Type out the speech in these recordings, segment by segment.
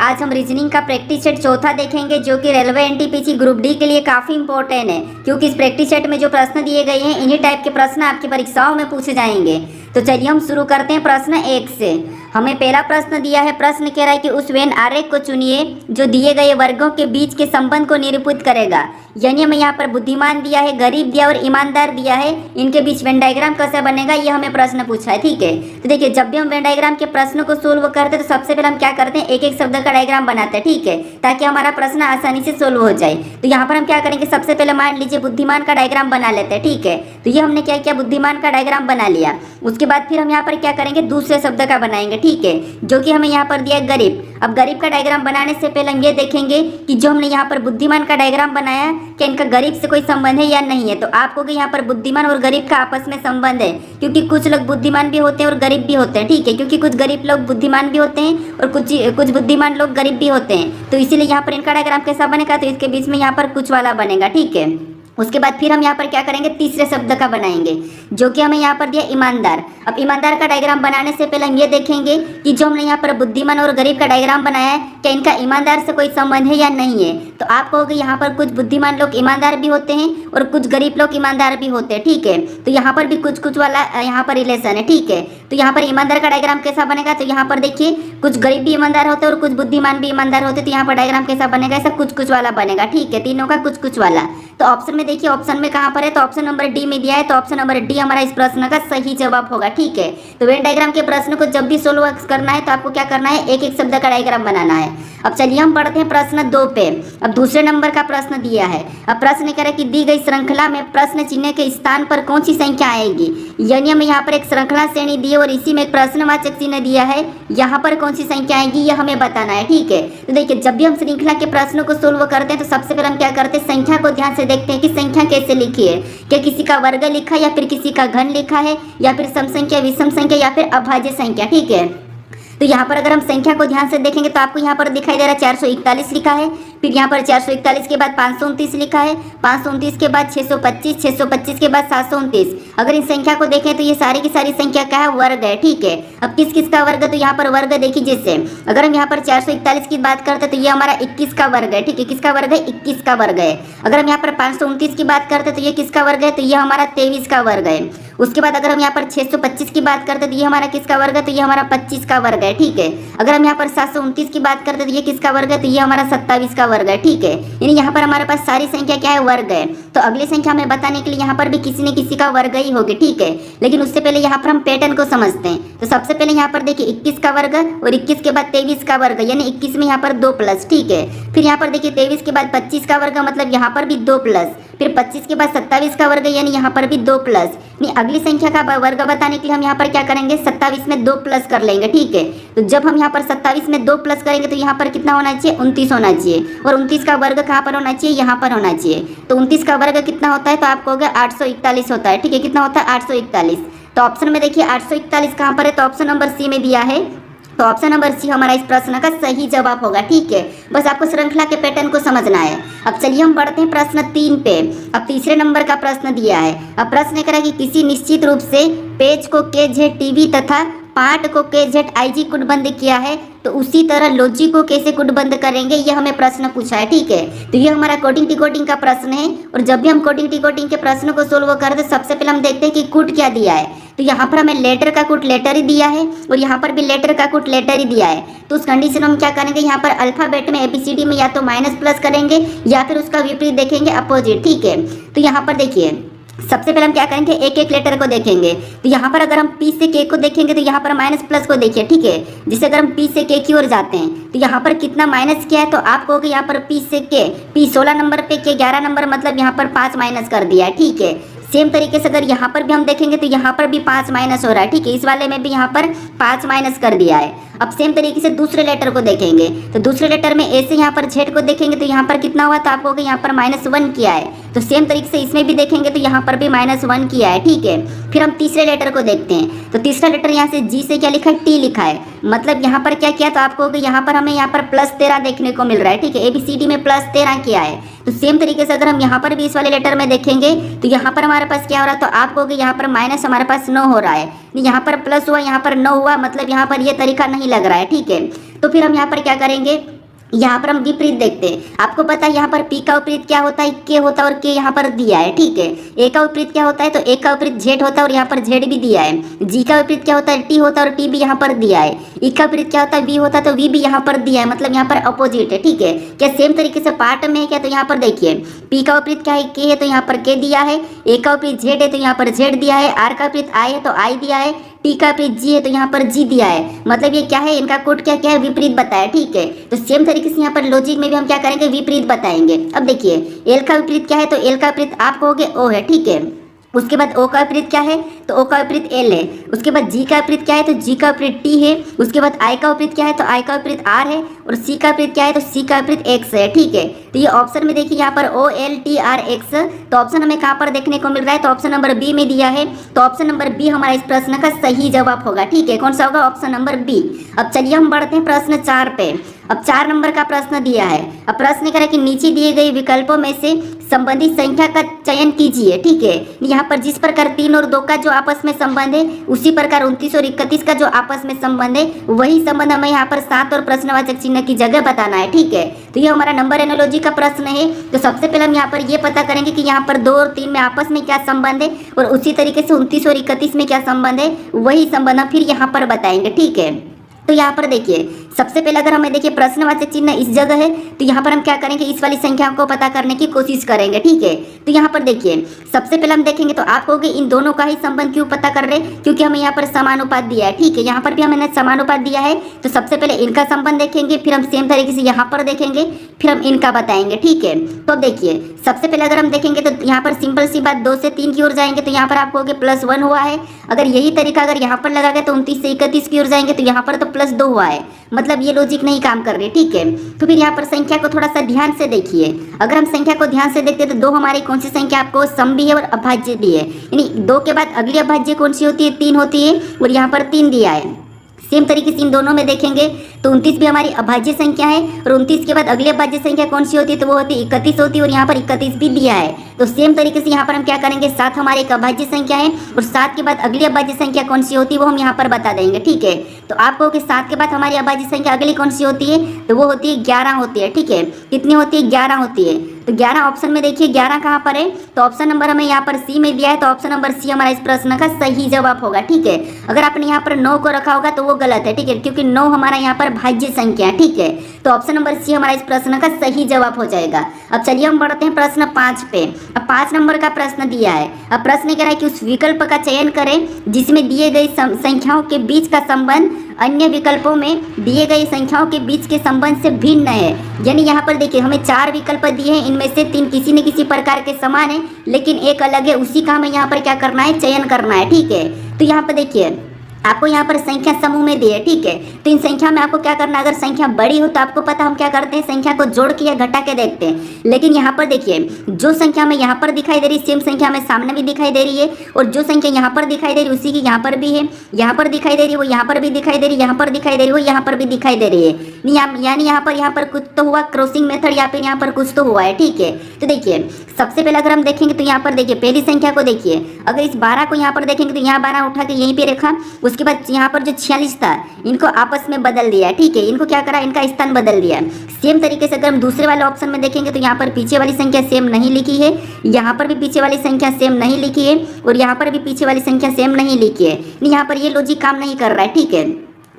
आज हम रीजनिंग का प्रैक्टिस सेट चौथा देखेंगे, जो कि रेलवे एनटीपीसी ग्रुप डी के लिए काफ़ी इंपॉर्टेंट है, क्योंकि इस प्रैक्टिस सेट में जो प्रश्न दिए गए हैं इन्हीं टाइप के प्रश्न आपकी परीक्षाओं में पूछे जाएंगे। तो चलिए हम शुरू करते हैं प्रश्न 1 से। हमें पहला प्रश्न दिया है, प्रश्न कह रहा है कि उस वेन आरेख को चुनिए जो दिए गए वर्गों के बीच के संबंध को निरूपित करेगा। यानी हमें यहाँ पर बुद्धिमान दिया है, गरीब दिया और ईमानदार दिया है, इनके बीच वेन डायग्राम कैसे बनेगा ये हमें प्रश्न पूछा है। ठीक है, तो देखिए जब भी हम वेन डायग्राम के प्रश्न को सोल्व करते हैं तो सबसे पहले हम क्या करते हैं, एक एक शब्द का डायग्राम बनाते हैं। ठीक है, ताकि हमारा प्रश्न आसानी से सोल्व हो जाए। तो यहाँ पर हम क्या करेंगे, सबसे पहले मान लीजिए बुद्धिमान का डायग्राम बना लेते हैं। ठीक है, तो ये हमने क्या किया, बुद्धिमान का डायग्राम बना लिया। उसके बाद फिर हम यहाँ पर क्या करेंगे, दूसरे शब्द का बनाएंगे। ठीक है, जो कि हमें यहाँ पर दिया है गरीब। अब गरीब का डायग्राम बनाने से पहले हम ये देखेंगे कि जो हमने यहाँ पर बुद्धिमान का डायग्राम बनाया क्या इनका गरीब से कोई संबंध है या नहीं है। तो आपको कि यहाँ पर बुद्धिमान और गरीब का आपस में संबंध है, क्योंकि कुछ लोग बुद्धिमान भी होते हैं और गरीब भी होते हैं। ठीक है, क्योंकि कुछ गरीब लोग बुद्धिमान भी होते हैं और कुछ बुद्धिमान लोग गरीब भी होते हैं। तो इसीलिए यहाँ पर इनका डायग्राम कैसा बनेगा, तो इसके बीच में यहाँ पर कुछ वाला बनेगा। ठीक है, उसके बाद फिर हम यहाँ पर क्या करेंगे, तीसरे शब्द का बनाएंगे, जो कि हमें यहाँ पर दिया ईमानदार। अब ईमानदार का डायग्राम बनाने से पहले हम ये देखेंगे कि जो हमने यहाँ पर बुद्धिमान और गरीब का डायग्राम बनाया है क्या इनका ईमानदार से कोई संबंध है या नहीं है। तो आप कहोगे यहाँ पर कुछ बुद्धिमान लोग ईमानदार भी होते हैं और कुछ गरीब लोग ईमानदार भी होते हैं। ठीक है, तो यहाँ पर भी कुछ वाला यहाँ पर रिलेशन है। ठीक है, तो यहाँ पर ईमानदार का डायग्राम कैसा बनेगा, तो यहाँ पर देखिए कुछ गरीब भी ईमानदार होते हैं और कुछ बुद्धिमान भी ईमानदार होते हैं। तो यहाँ पर डायग्राम कैसा बनेगा, ऐसा कुछ वाला बनेगा। ठीक है, तीनों का कुछ वाला। तो ऑप्शन में देखिए, ऑप्शन में कहाँ पर है, तो ऑप्शन नंबर डी में दिया है। तो ऑप्शन नंबर डी हमारा इस प्रश्न का सही जवाब होगा। ठीक है, तो वेन डायग्राम के प्रश्न को जब भी सोल्व करना है तो आपको क्या करना है, एक एक शब्द का डायग्राम बनाना है। अब चलिए हम पढ़ते हैं प्रश्न 2 पे। अब दूसरे नंबर का प्रश्न दिया है। अब प्रश्न कह रहा है कि दी गई श्रृंखला में प्रश्न चिन्ह के स्थान पर कौन सी संख्या आएगी। यानी हमें यहाँ पर एक श्रृंखला श्रेणी दी है और इसी में एक प्रश्नवाचक चिन्ह दिया है, यहाँ पर कौन सी संख्या आएगी यह हमें बताना है। ठीक है, तो देखिए जब भी हम श्रृंखला के प्रश्नों को सोल्व करते हैं तो सबसे पहले हम क्या करते हैं, संख्या को ध्यान से देखते हैं कि संख्या कैसे लिखी है। क्या किसी का वर्ग लिखा है या फिर किसी का घन लिखा है या फिर सम संख्या, विषम संख्या या फिर अभाज्य संख्या। ठीक है, तो यहाँ पर अगर हम संख्या को ध्यान से देखेंगे तो आपको यहाँ पर दिखाई दे रहा है 441 लिखा है, फिर यहाँ पर 441 के बाद 529 लिखा है, 529 के बाद 625, 625 के बाद 729। अगर इस संख्या को देखें तो ये सारी की सारी संख्या क्या है, वर्ग है। ठीक है, अब किस किस का वर्ग है, तो यहाँ पर वर्ग देखिए जैसे अगर हम यहाँ पर 441 की बात करते हैं तो ये हमारा 21 का वर्ग है। ठीक है, किसका वर्ग है, 21 का वर्ग है। अगर हम यहाँ पर 529 की बात करते हैं तो ये किसका वर्ग है, तो ये हमारा 23 का वर्ग है। उसके बाद अगर हम यहाँ पर 625 की बात करते हैं तो ये हमारा किसका वर्ग है, तो ये हमारा 25 का वर्ग है। ठीक है, अगर हम यहाँ पर 729 की बात करते हैं तो ये किसका वर्ग है, तो ये हमारा 27 का वर्ग है। ठीक है, यानी यहाँ पर हमारे पास सारी संख्या क्या है, वर्ग है। तो अगली संख्या हमें बताने के लिए यहाँ पर भी किसी न किसी का वर्ग ही होगी। ठीक है, लेकिन उससे पहले यहाँ पर हम पैटर्न को समझते हैं। तो सबसे पहले यहाँ पर देखिए 21 का वर्ग और 21 के बाद 23 का वर्ग, यानी 21 में यहाँ पर 2 प्लस। ठीक है, फिर यहाँ पर देखिए 23 के बाद 25 का वर्ग, मतलब यहाँ पर भी 2 प्लस, फिर 25 के बाद 27 का वर्ग, यानी यहाँ पर भी 2 प्लस। अगली संख्या का वर्ग बताने के लिए हम यहाँ पर क्या करेंगे, 27 में 2 प्लस कर लेंगे। ठीक है, तो जब हम यहाँ पर 27 में 2 प्लस करेंगे तो यहाँ पर कितना होना चाहिए, 29 होना चाहिए। और 29 का वर्ग कहाँ पर होना चाहिए, यहाँ पर होना चाहिए। तो 29 का वर्ग कितना होता है, तो आपको होगा 841 होता है। ठीक है, कितना होता है, 841। तो ऑप्शन में देखिए 841 कहाँ पर है, तो ऑप्शन नंबर सी में दिया है। तो ऑप्शन नंबर सी हमारा इस प्रश्न का सही जवाब होगा। ठीक है, बस आपको श्रृंखला के पैटर्न को समझना है। अब चलिए हम बढ़ते हैं प्रश्न 3 पे। अब तीसरे नंबर का प्रश्न दिया है। अब प्रश्न कह रहा है कि किसी निश्चित रूप से पेज को KZTV तथा पार्ट को KZIG कुटबंद किया है, तो उसी तरह लॉजिक को कैसे कुटबंद करेंगे यह हमें प्रश्न पूछा है। ठीक है, तो ये हमारा कोडिंग डिकोडिंग का प्रश्न है। और जब भी हम कोडिंग डिकोडिंग के प्रश्न को सोल्व करते हैं सबसे पहले हम देखते हैं कि कूट क्या दिया है। तो यहाँ पर हमें लेटर का कूट लेटर ही दिया है और यहाँ पर भी लेटर का कूट लेटर ही दिया है। तो उस कंडीशन में हम क्या करेंगे, यहाँ पर अल्फाबेट में ABCD में या तो माइनस प्लस करेंगे या फिर उसका विपरीत देखेंगे, अपोजिट। ठीक है, तो यहाँ पर देखिए सबसे पहले हम क्या करेंगे, एक एक लेटर को देखेंगे। तो यहाँ पर अगर हम P से K को देखेंगे तो यहाँ पर माइनस प्लस को देखिए। ठीक है, जिससे अगर हम P से K की ओर जाते हैं तो यहाँ पर कितना माइनस किया है, तो आप कहोगे यहाँ पर P से K, P 16 नंबर पे K 11 नंबर, मतलब यहाँ पर 5 माइनस कर दिया है। ठीक है, सेम तरीके से अगर यहाँ पर भी हम देखेंगे तो यहाँ पर भी 5 माइनस हो रहा है। ठीक है, इस वाले में भी यहाँ पर 5 माइनस कर दिया है। अब सेम तरीके से दूसरे लेटर को देखेंगे तो दूसरे लेटर में ए से यहाँ पर Z को देखेंगे तो यहाँ पर कितना हुआ, तो आपको यहाँ पर -1 किया है। तो सेम तरीके से इसमें भी देखेंगे तो यहाँ पर भी -1 किया है। ठीक है, फिर हम तीसरे लेटर को देखते हैं। तो तीसरा लेटर यहाँ से G से क्या लिखा है, T लिखा है, मतलब यहाँ पर क्या किया, तो आपको यहाँ पर हमें यहाँ पर +13 देखने को मिल रहा है। ठीक है, ABCD में +13 किया है। तो सेम तरीके से अगर हम यहाँ पर भी इस वाले लेटर में देखेंगे तो यहाँ पर हमारे पास क्या हो रहा है, तो आप कहोगे यहाँ पर माइनस हमारे पास 9 हो रहा है, यहाँ पर प्लस हुआ, यहाँ पर 9 हुआ, मतलब यहाँ पर ये तरीका नहीं लग रहा है। ठीक है, तो फिर हम यहाँ पर क्या करेंगे, यहाँ पर हम विपरीत देखते हैं। आपको पता है यहाँ पर पी का विपरीत क्या होता है, के होता है, और के यहाँ पर दिया है, ठीक है। ए का विपरीत क्या होता है, तो ए का विपरीत जेड होता है और यहाँ पर जेड भी दिया है। जी का विपरीत क्या होता है, टी होता है और टी भी यहाँ पर दिया है। ई का विपरीत क्या होता है, वी होता है, तो वी भी यहाँ पर दिया है, मतलब यहाँ पर अपोजिट है, ठीक है। क्या सेम तरीके से पार्ट में है क्या, तो यहाँ पर देखिए पी का विपरीत क्या है, के है, तो यहाँ पर के दिया है। ए का विपरीत जेड है, तो यहाँ पर जेड दिया है। आर का विपरीत आई है, तो आई दिया है। टी का विपरीत जी है, तो यहाँ पर जी दिया है। मतलब ये क्या है, इनका कोड क्या क्या है, विपरीत बताया, ठीक है। तो सेम तरीके से यहाँ पर लॉजिक में भी हम क्या करेंगे, विपरीत बताएंगे। अब देखिए एल का विपरीत क्या है, तो एल का विपरीत आप कहोगे ओ है, ठीक है। उसके बाद ओ का विपरीत क्या है, तो ओ का विपरीत एल है। उसके बाद जी का विपरीत क्या है, तो जी का विपरीत टी है। उसके बाद आई का विपरीत क्या है, तो आई का विपरीत आर है। और सी का विपरीत क्या है, तो सी का विपरीत एक्स है, ठीक है। तो ये ऑप्शन में देखिए यहाँ पर O L T R X, तो ऑप्शन हमें कहाँ पर देखने को मिल रहा है, तो ऑप्शन नंबर बी में दिया है। तो ऑप्शन नंबर बी हमारा इस प्रश्न का सही जवाब होगा, ठीक है। कौन सा होगा, ऑप्शन नंबर बी। अब चलिए हम बढ़ते हैं प्रश्न 4 पे। अब 4 नंबर का प्रश्न दिया है। अब प्रश्न कह रहा है कि नीचे दिए गए विकल्पों में से संबंधित संख्या का चयन कीजिए, ठीक है। यहाँ पर जिस प्रकार 3 और 2 का जो आपस में संबंध है, उसी प्रकार 29 और 31 का जो आपस में संबंध है, वही संबंध हमें यहाँ पर 7 और प्रश्नवाचक चिन्ह की जगह बताना है, ठीक है। तो ये हमारा नंबर एनालॉजी का प्रश्न है। तो सबसे पहले हम यहाँ पर ये पता करेंगे कि यहाँ पर 2 और 3 में आपस में क्या संबंध है, और उसी तरीके से 29 और 31 में क्या संबंध है, वही संबंध हम फिर यहाँ पर बताएंगे, ठीक है। तो यहाँ पर देखिए सबसे पहले अगर हमें देखिए प्रश्नवाचक चिन्ह इस जगह है, तो यहाँ पर हम क्या करेंगे, इस वाली संख्या को पता करने की कोशिश करेंगे, ठीक है। तो यहाँ पर देखिए सबसे पहले हम देखेंगे, तो आप कहोगे इन दोनों का ही संबंध क्यों पता कर रहे हैं, क्योंकि हमें यहाँ पर समानुपात दिया है, ठीक है। यहाँ पर भी हमें समानुपात दिया है, तो सबसे पहले इनका संबंध देखेंगे, फिर हम सेम तरीके से यहाँ पर देखेंगे, फिर हम इनका बताएंगे, ठीक है। तो देखिए सबसे पहले अगर हम देखेंगे, तो यहाँ पर सिंपल सी बात 2 से 3 की ओर जाएंगे, तो यहाँ पर आप कहोगे +1 हुआ है। अगर यही तरीका अगर यहाँ पर लगा गया, तो 29 से 31 की ओर जाएंगे, तो यहाँ पर तो +2 हुआ है, मतलब ये लॉजिक नहीं काम कर रही, ठीक है। तो फिर यहाँ पर संख्या को थोड़ा सा ध्यान से देखिए। अगर हम संख्या को ध्यान से देखते हैं, तो 2 हमारी कौन सी संख्या आपको सम भी है और अभाज्य भी है, यानी 2 के बाद अगली अभाज्य कौन सी होती है, 3 होती है, और यहाँ पर 3 दिया है। सेम तरीके से इन दोनों में देखेंगे, तो 29 भी हमारी अभाज्य संख्या है, और 29 के बाद अगली अभाज्य संख्या कौन सी होती है, तो वो होती है 31 होती है, और यहाँ पर 31 भी दिया है। तो सेम तरीके से यहाँ पर हम क्या करेंगे, 7 हमारी एक अभाज्य संख्या है, और 7 के बाद अगली अभाज्य संख्या कौन सी होती है, वो हम यहाँ पर बता देंगे, ठीक है। तो आप कहो कि 7 के बाद हमारी अभाज्य संख्या अगली कौन सी होती है, तो वो होती है 11 होती है, ठीक है। कितनी होती है, 11 होती है। तो 11 ऑप्शन में देखिए 11 कहाँ पर है, तो ऑप्शन नंबर हमें यहाँ पर सी में दिया है, तो ऑप्शन नंबर सी हमारा इस प्रश्न का सही जवाब होगा, ठीक है। अगर आपने यहाँ पर 9 को रखा होगा तो वो गलत है, ठीक है, क्योंकि 9 हमारा यहाँ पर भाज्य संख्या है, ठीक है। तो ऑप्शन नंबर सी हमारा इस प्रश्न का सही जवाब हो जाएगा। अब चलिए हम बढ़ते हैं प्रश्न 5 पे। अब 5 नंबर का प्रश्न दिया है। अब प्रश्न कह रहा है कि उस विकल्प का चयन करें जिसमें दिए गई संख्याओं के बीच का संबंध अन्य विकल्पों में दिए गई संख्याओं के बीच के संबंध से भिन्न है। यानी यहाँ पर देखिए हमें 4 विकल्प दिए हैं, इनमें से 3 किसी न किसी प्रकार के समान है, लेकिन एक अलग है, उसी का हमें यहाँ पर क्या करना है, चयन करना है, ठीक है। तो यहाँ पर देखिए आपको यहाँ पर संख्या समूह में दी है, ठीक है। तो इन संख्या में आपको क्या करना है, अगर संख्या बड़ी हो तो आपको पता हम क्या करते हैं, संख्या को जोड़ के या घटा के देखते हैं। लेकिन यहाँ पर देखिए जो संख्या हमें यहाँ पर दिखाई दे रही है, सेम संख्या हमें सामने भी दिखाई दे रही है, और जो संख्या यहाँ पर दिखाई दे रही है उसी की यहाँ पर भी है, यहाँ पर दिखाई दे रही है वो यहाँ पर भी दिखाई दे रही है, यहाँ पर दिखाई दे रही है वो यहाँ पर भी दिखाई दे रही है। यानी यहाँ पर कुछ तो हुआ, क्रॉसिंग मेथड, या फिर यहाँ पर कुछ तो हुआ है, ठीक है। तो देखिए सबसे पहले अगर हम देखेंगे, तो यहाँ पर देखिए पहली संख्या को देखिए, अगर इस 12 को यहाँ पर देखेंगे, तो यहाँ 12 उठा के यहीं पे रखा, उसके बाद यहाँ पर जो 46 था इनको आपस में बदल दिया, ठीक है। इनको क्या करा, इनका स्थान बदल दिया। सेम तरीके से अगर हम दूसरे वाले ऑप्शन में देखेंगे, तो यहाँ पर पीछे वाली संख्या सेम नहीं लिखी है, यहाँ पर भी पीछे वाली संख्या सेम नहीं लिखी है, और यहाँ पर भी पीछे वाली संख्या सेम नहीं लिखी है। यहाँ पर ये लॉजिक काम नहीं कर रहा है, ठीक है।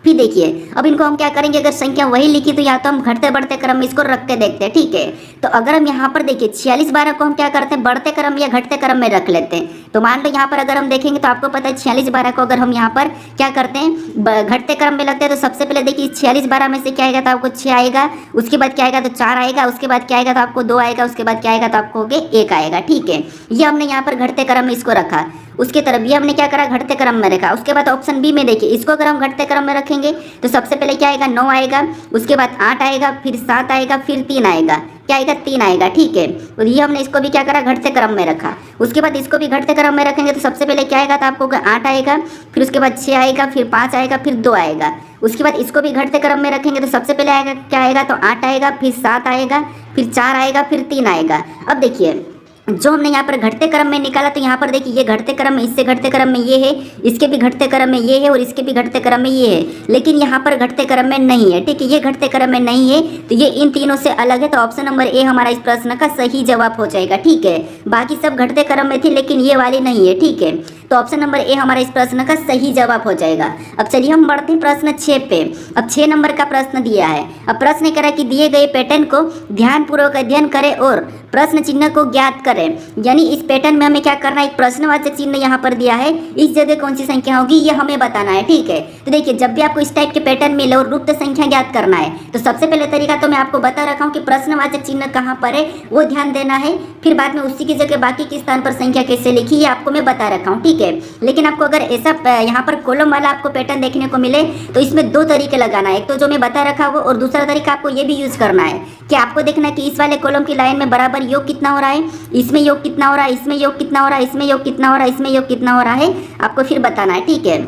फिर देखिए अब इनको हम क्या करेंगे, अगर संख्या वही लिखी तो या तो हम घटते बढ़ते क्रम में इसको रख के देखते हैं, ठीक है। तो अगर हम यहाँ पर देखिए 46 12 को हम क्या करते हैं, बढ़ते क्रम या घटते क्रम में रख लेते हैं। तो मान लो यहाँ पर अगर हम देखेंगे, तो आपको पता है 46 12 को अगर हम यहाँ पर क्या करते हैं, घटते क्रम में लगते हैं। तो सबसे पहले देखिए 46 12 में से क्या आएगा, तो आपको 6 आएगा, उसके बाद क्या आएगा, तो 4 आएगा, उसके बाद क्या आएगा, तो आपको 2 आएगा, उसके बाद क्या आएगा, तो आपको 1 आएगा, ठीक है। ये हमने यहाँ पर घटते क्रम में इसको रखा, उसके तरफ ये हमने क्या करा, घटते क्रम में रखा। उसके बाद ऑप्शन बी में देखिए, इसको अगर हम घटते क्रम में रखेंगे, तो सबसे पहले क्या आएगा, 9 आएगा, उसके बाद 8 आएगा, फिर 7 आएगा, फिर 3 आएगा, क्या आएगा, 3 आएगा, ठीक है। और ये हमने इसको भी क्या करा, घटते क्रम में रखा। उसके बाद इसको भी घटते क्रम में रखेंगे, तो सबसे पहले क्या आएगा, तो आपको 8 आएगा, फिर उसके बाद 6 आएगा, फिर 5 आएगा, फिर 2 आएगा। उसके बाद इसको भी घटते क्रम में रखेंगे, तो सबसे पहले आएगा क्या आएगा, तो 8 आएगा, फिर 7 आएगा, फिर 4 आएगा, फिर 3 आएगा। अब देखिए जो हमने यहाँ पर घटते क्रम में निकाला, तो यहाँ पर देखिए ये घटते क्रम में, इससे घटते क्रम में ये है, इसके भी घटते क्रम में ये है और इसके भी घटते क्रम में ये है, लेकिन यहाँ पर घटते क्रम में नहीं है। ठीक है, ये घटते क्रम में नहीं है, तो ये इन तीनों से अलग है। तो ऑप्शन नंबर ए हमारा इस प्रश्न का सही जवाब हो जाएगा। ठीक है, बाकी सब घटते क्रम में थी लेकिन ये वाली नहीं है। ठीक है, तो ऑप्शन नंबर ए हमारा इस प्रश्न का सही जवाब हो जाएगा। अब चलिए हम बढ़ते हैं प्रश्न 6 पे। अब 6 नंबर का प्रश्न दिया है। अब प्रश्न कह रहा है कि दिए गए पैटर्न को ध्यानपूर्वक अध्ययन करें और प्रश्न चिन्ह को ज्ञात करें। यानी इस पैटर्न में हमें क्या करना है, एक प्रश्नवाचक चिन्ह यहाँ पर दिया है, इस जगह कौन सी संख्या होगी ये हमें बताना है। ठीक है, तो देखिए जब भी आपको इस टाइप के पैटर्न मिले और गुप्त संख्या ज्ञात करना है, तो सबसे पहले तरीका तो मैं आपको बता रखा हूँ कि प्रश्नवाचक चिन्ह कहाँ पर है वो ध्यान देना है, फिर बाद में उसी की जगह बाकी के स्थान पर संख्या कैसे लिखी ये आपको मैं बता रखा हूँ। ठीक है, लेकिन आपको अगर ऐसा यहाँ पर कॉलम वाला आपको पैटर्न देखने को मिले तो इसमें 2 तरीके लगाना है, एक तो जो मैं बता रखा वो, और दूसरा तरीका आपको ये भी यूज करना है कि आपको देखना है कि इस वाले कॉलम की लाइन में बराबर योग कितना हो रहा है, इसमें योग कितना हो रहा है, इसमें योग कितना हो रहा है, इसमें योग कितना हो रहा है, इसमें योग कितना हो रहा है, आपको फिर बताना है। ठीक है,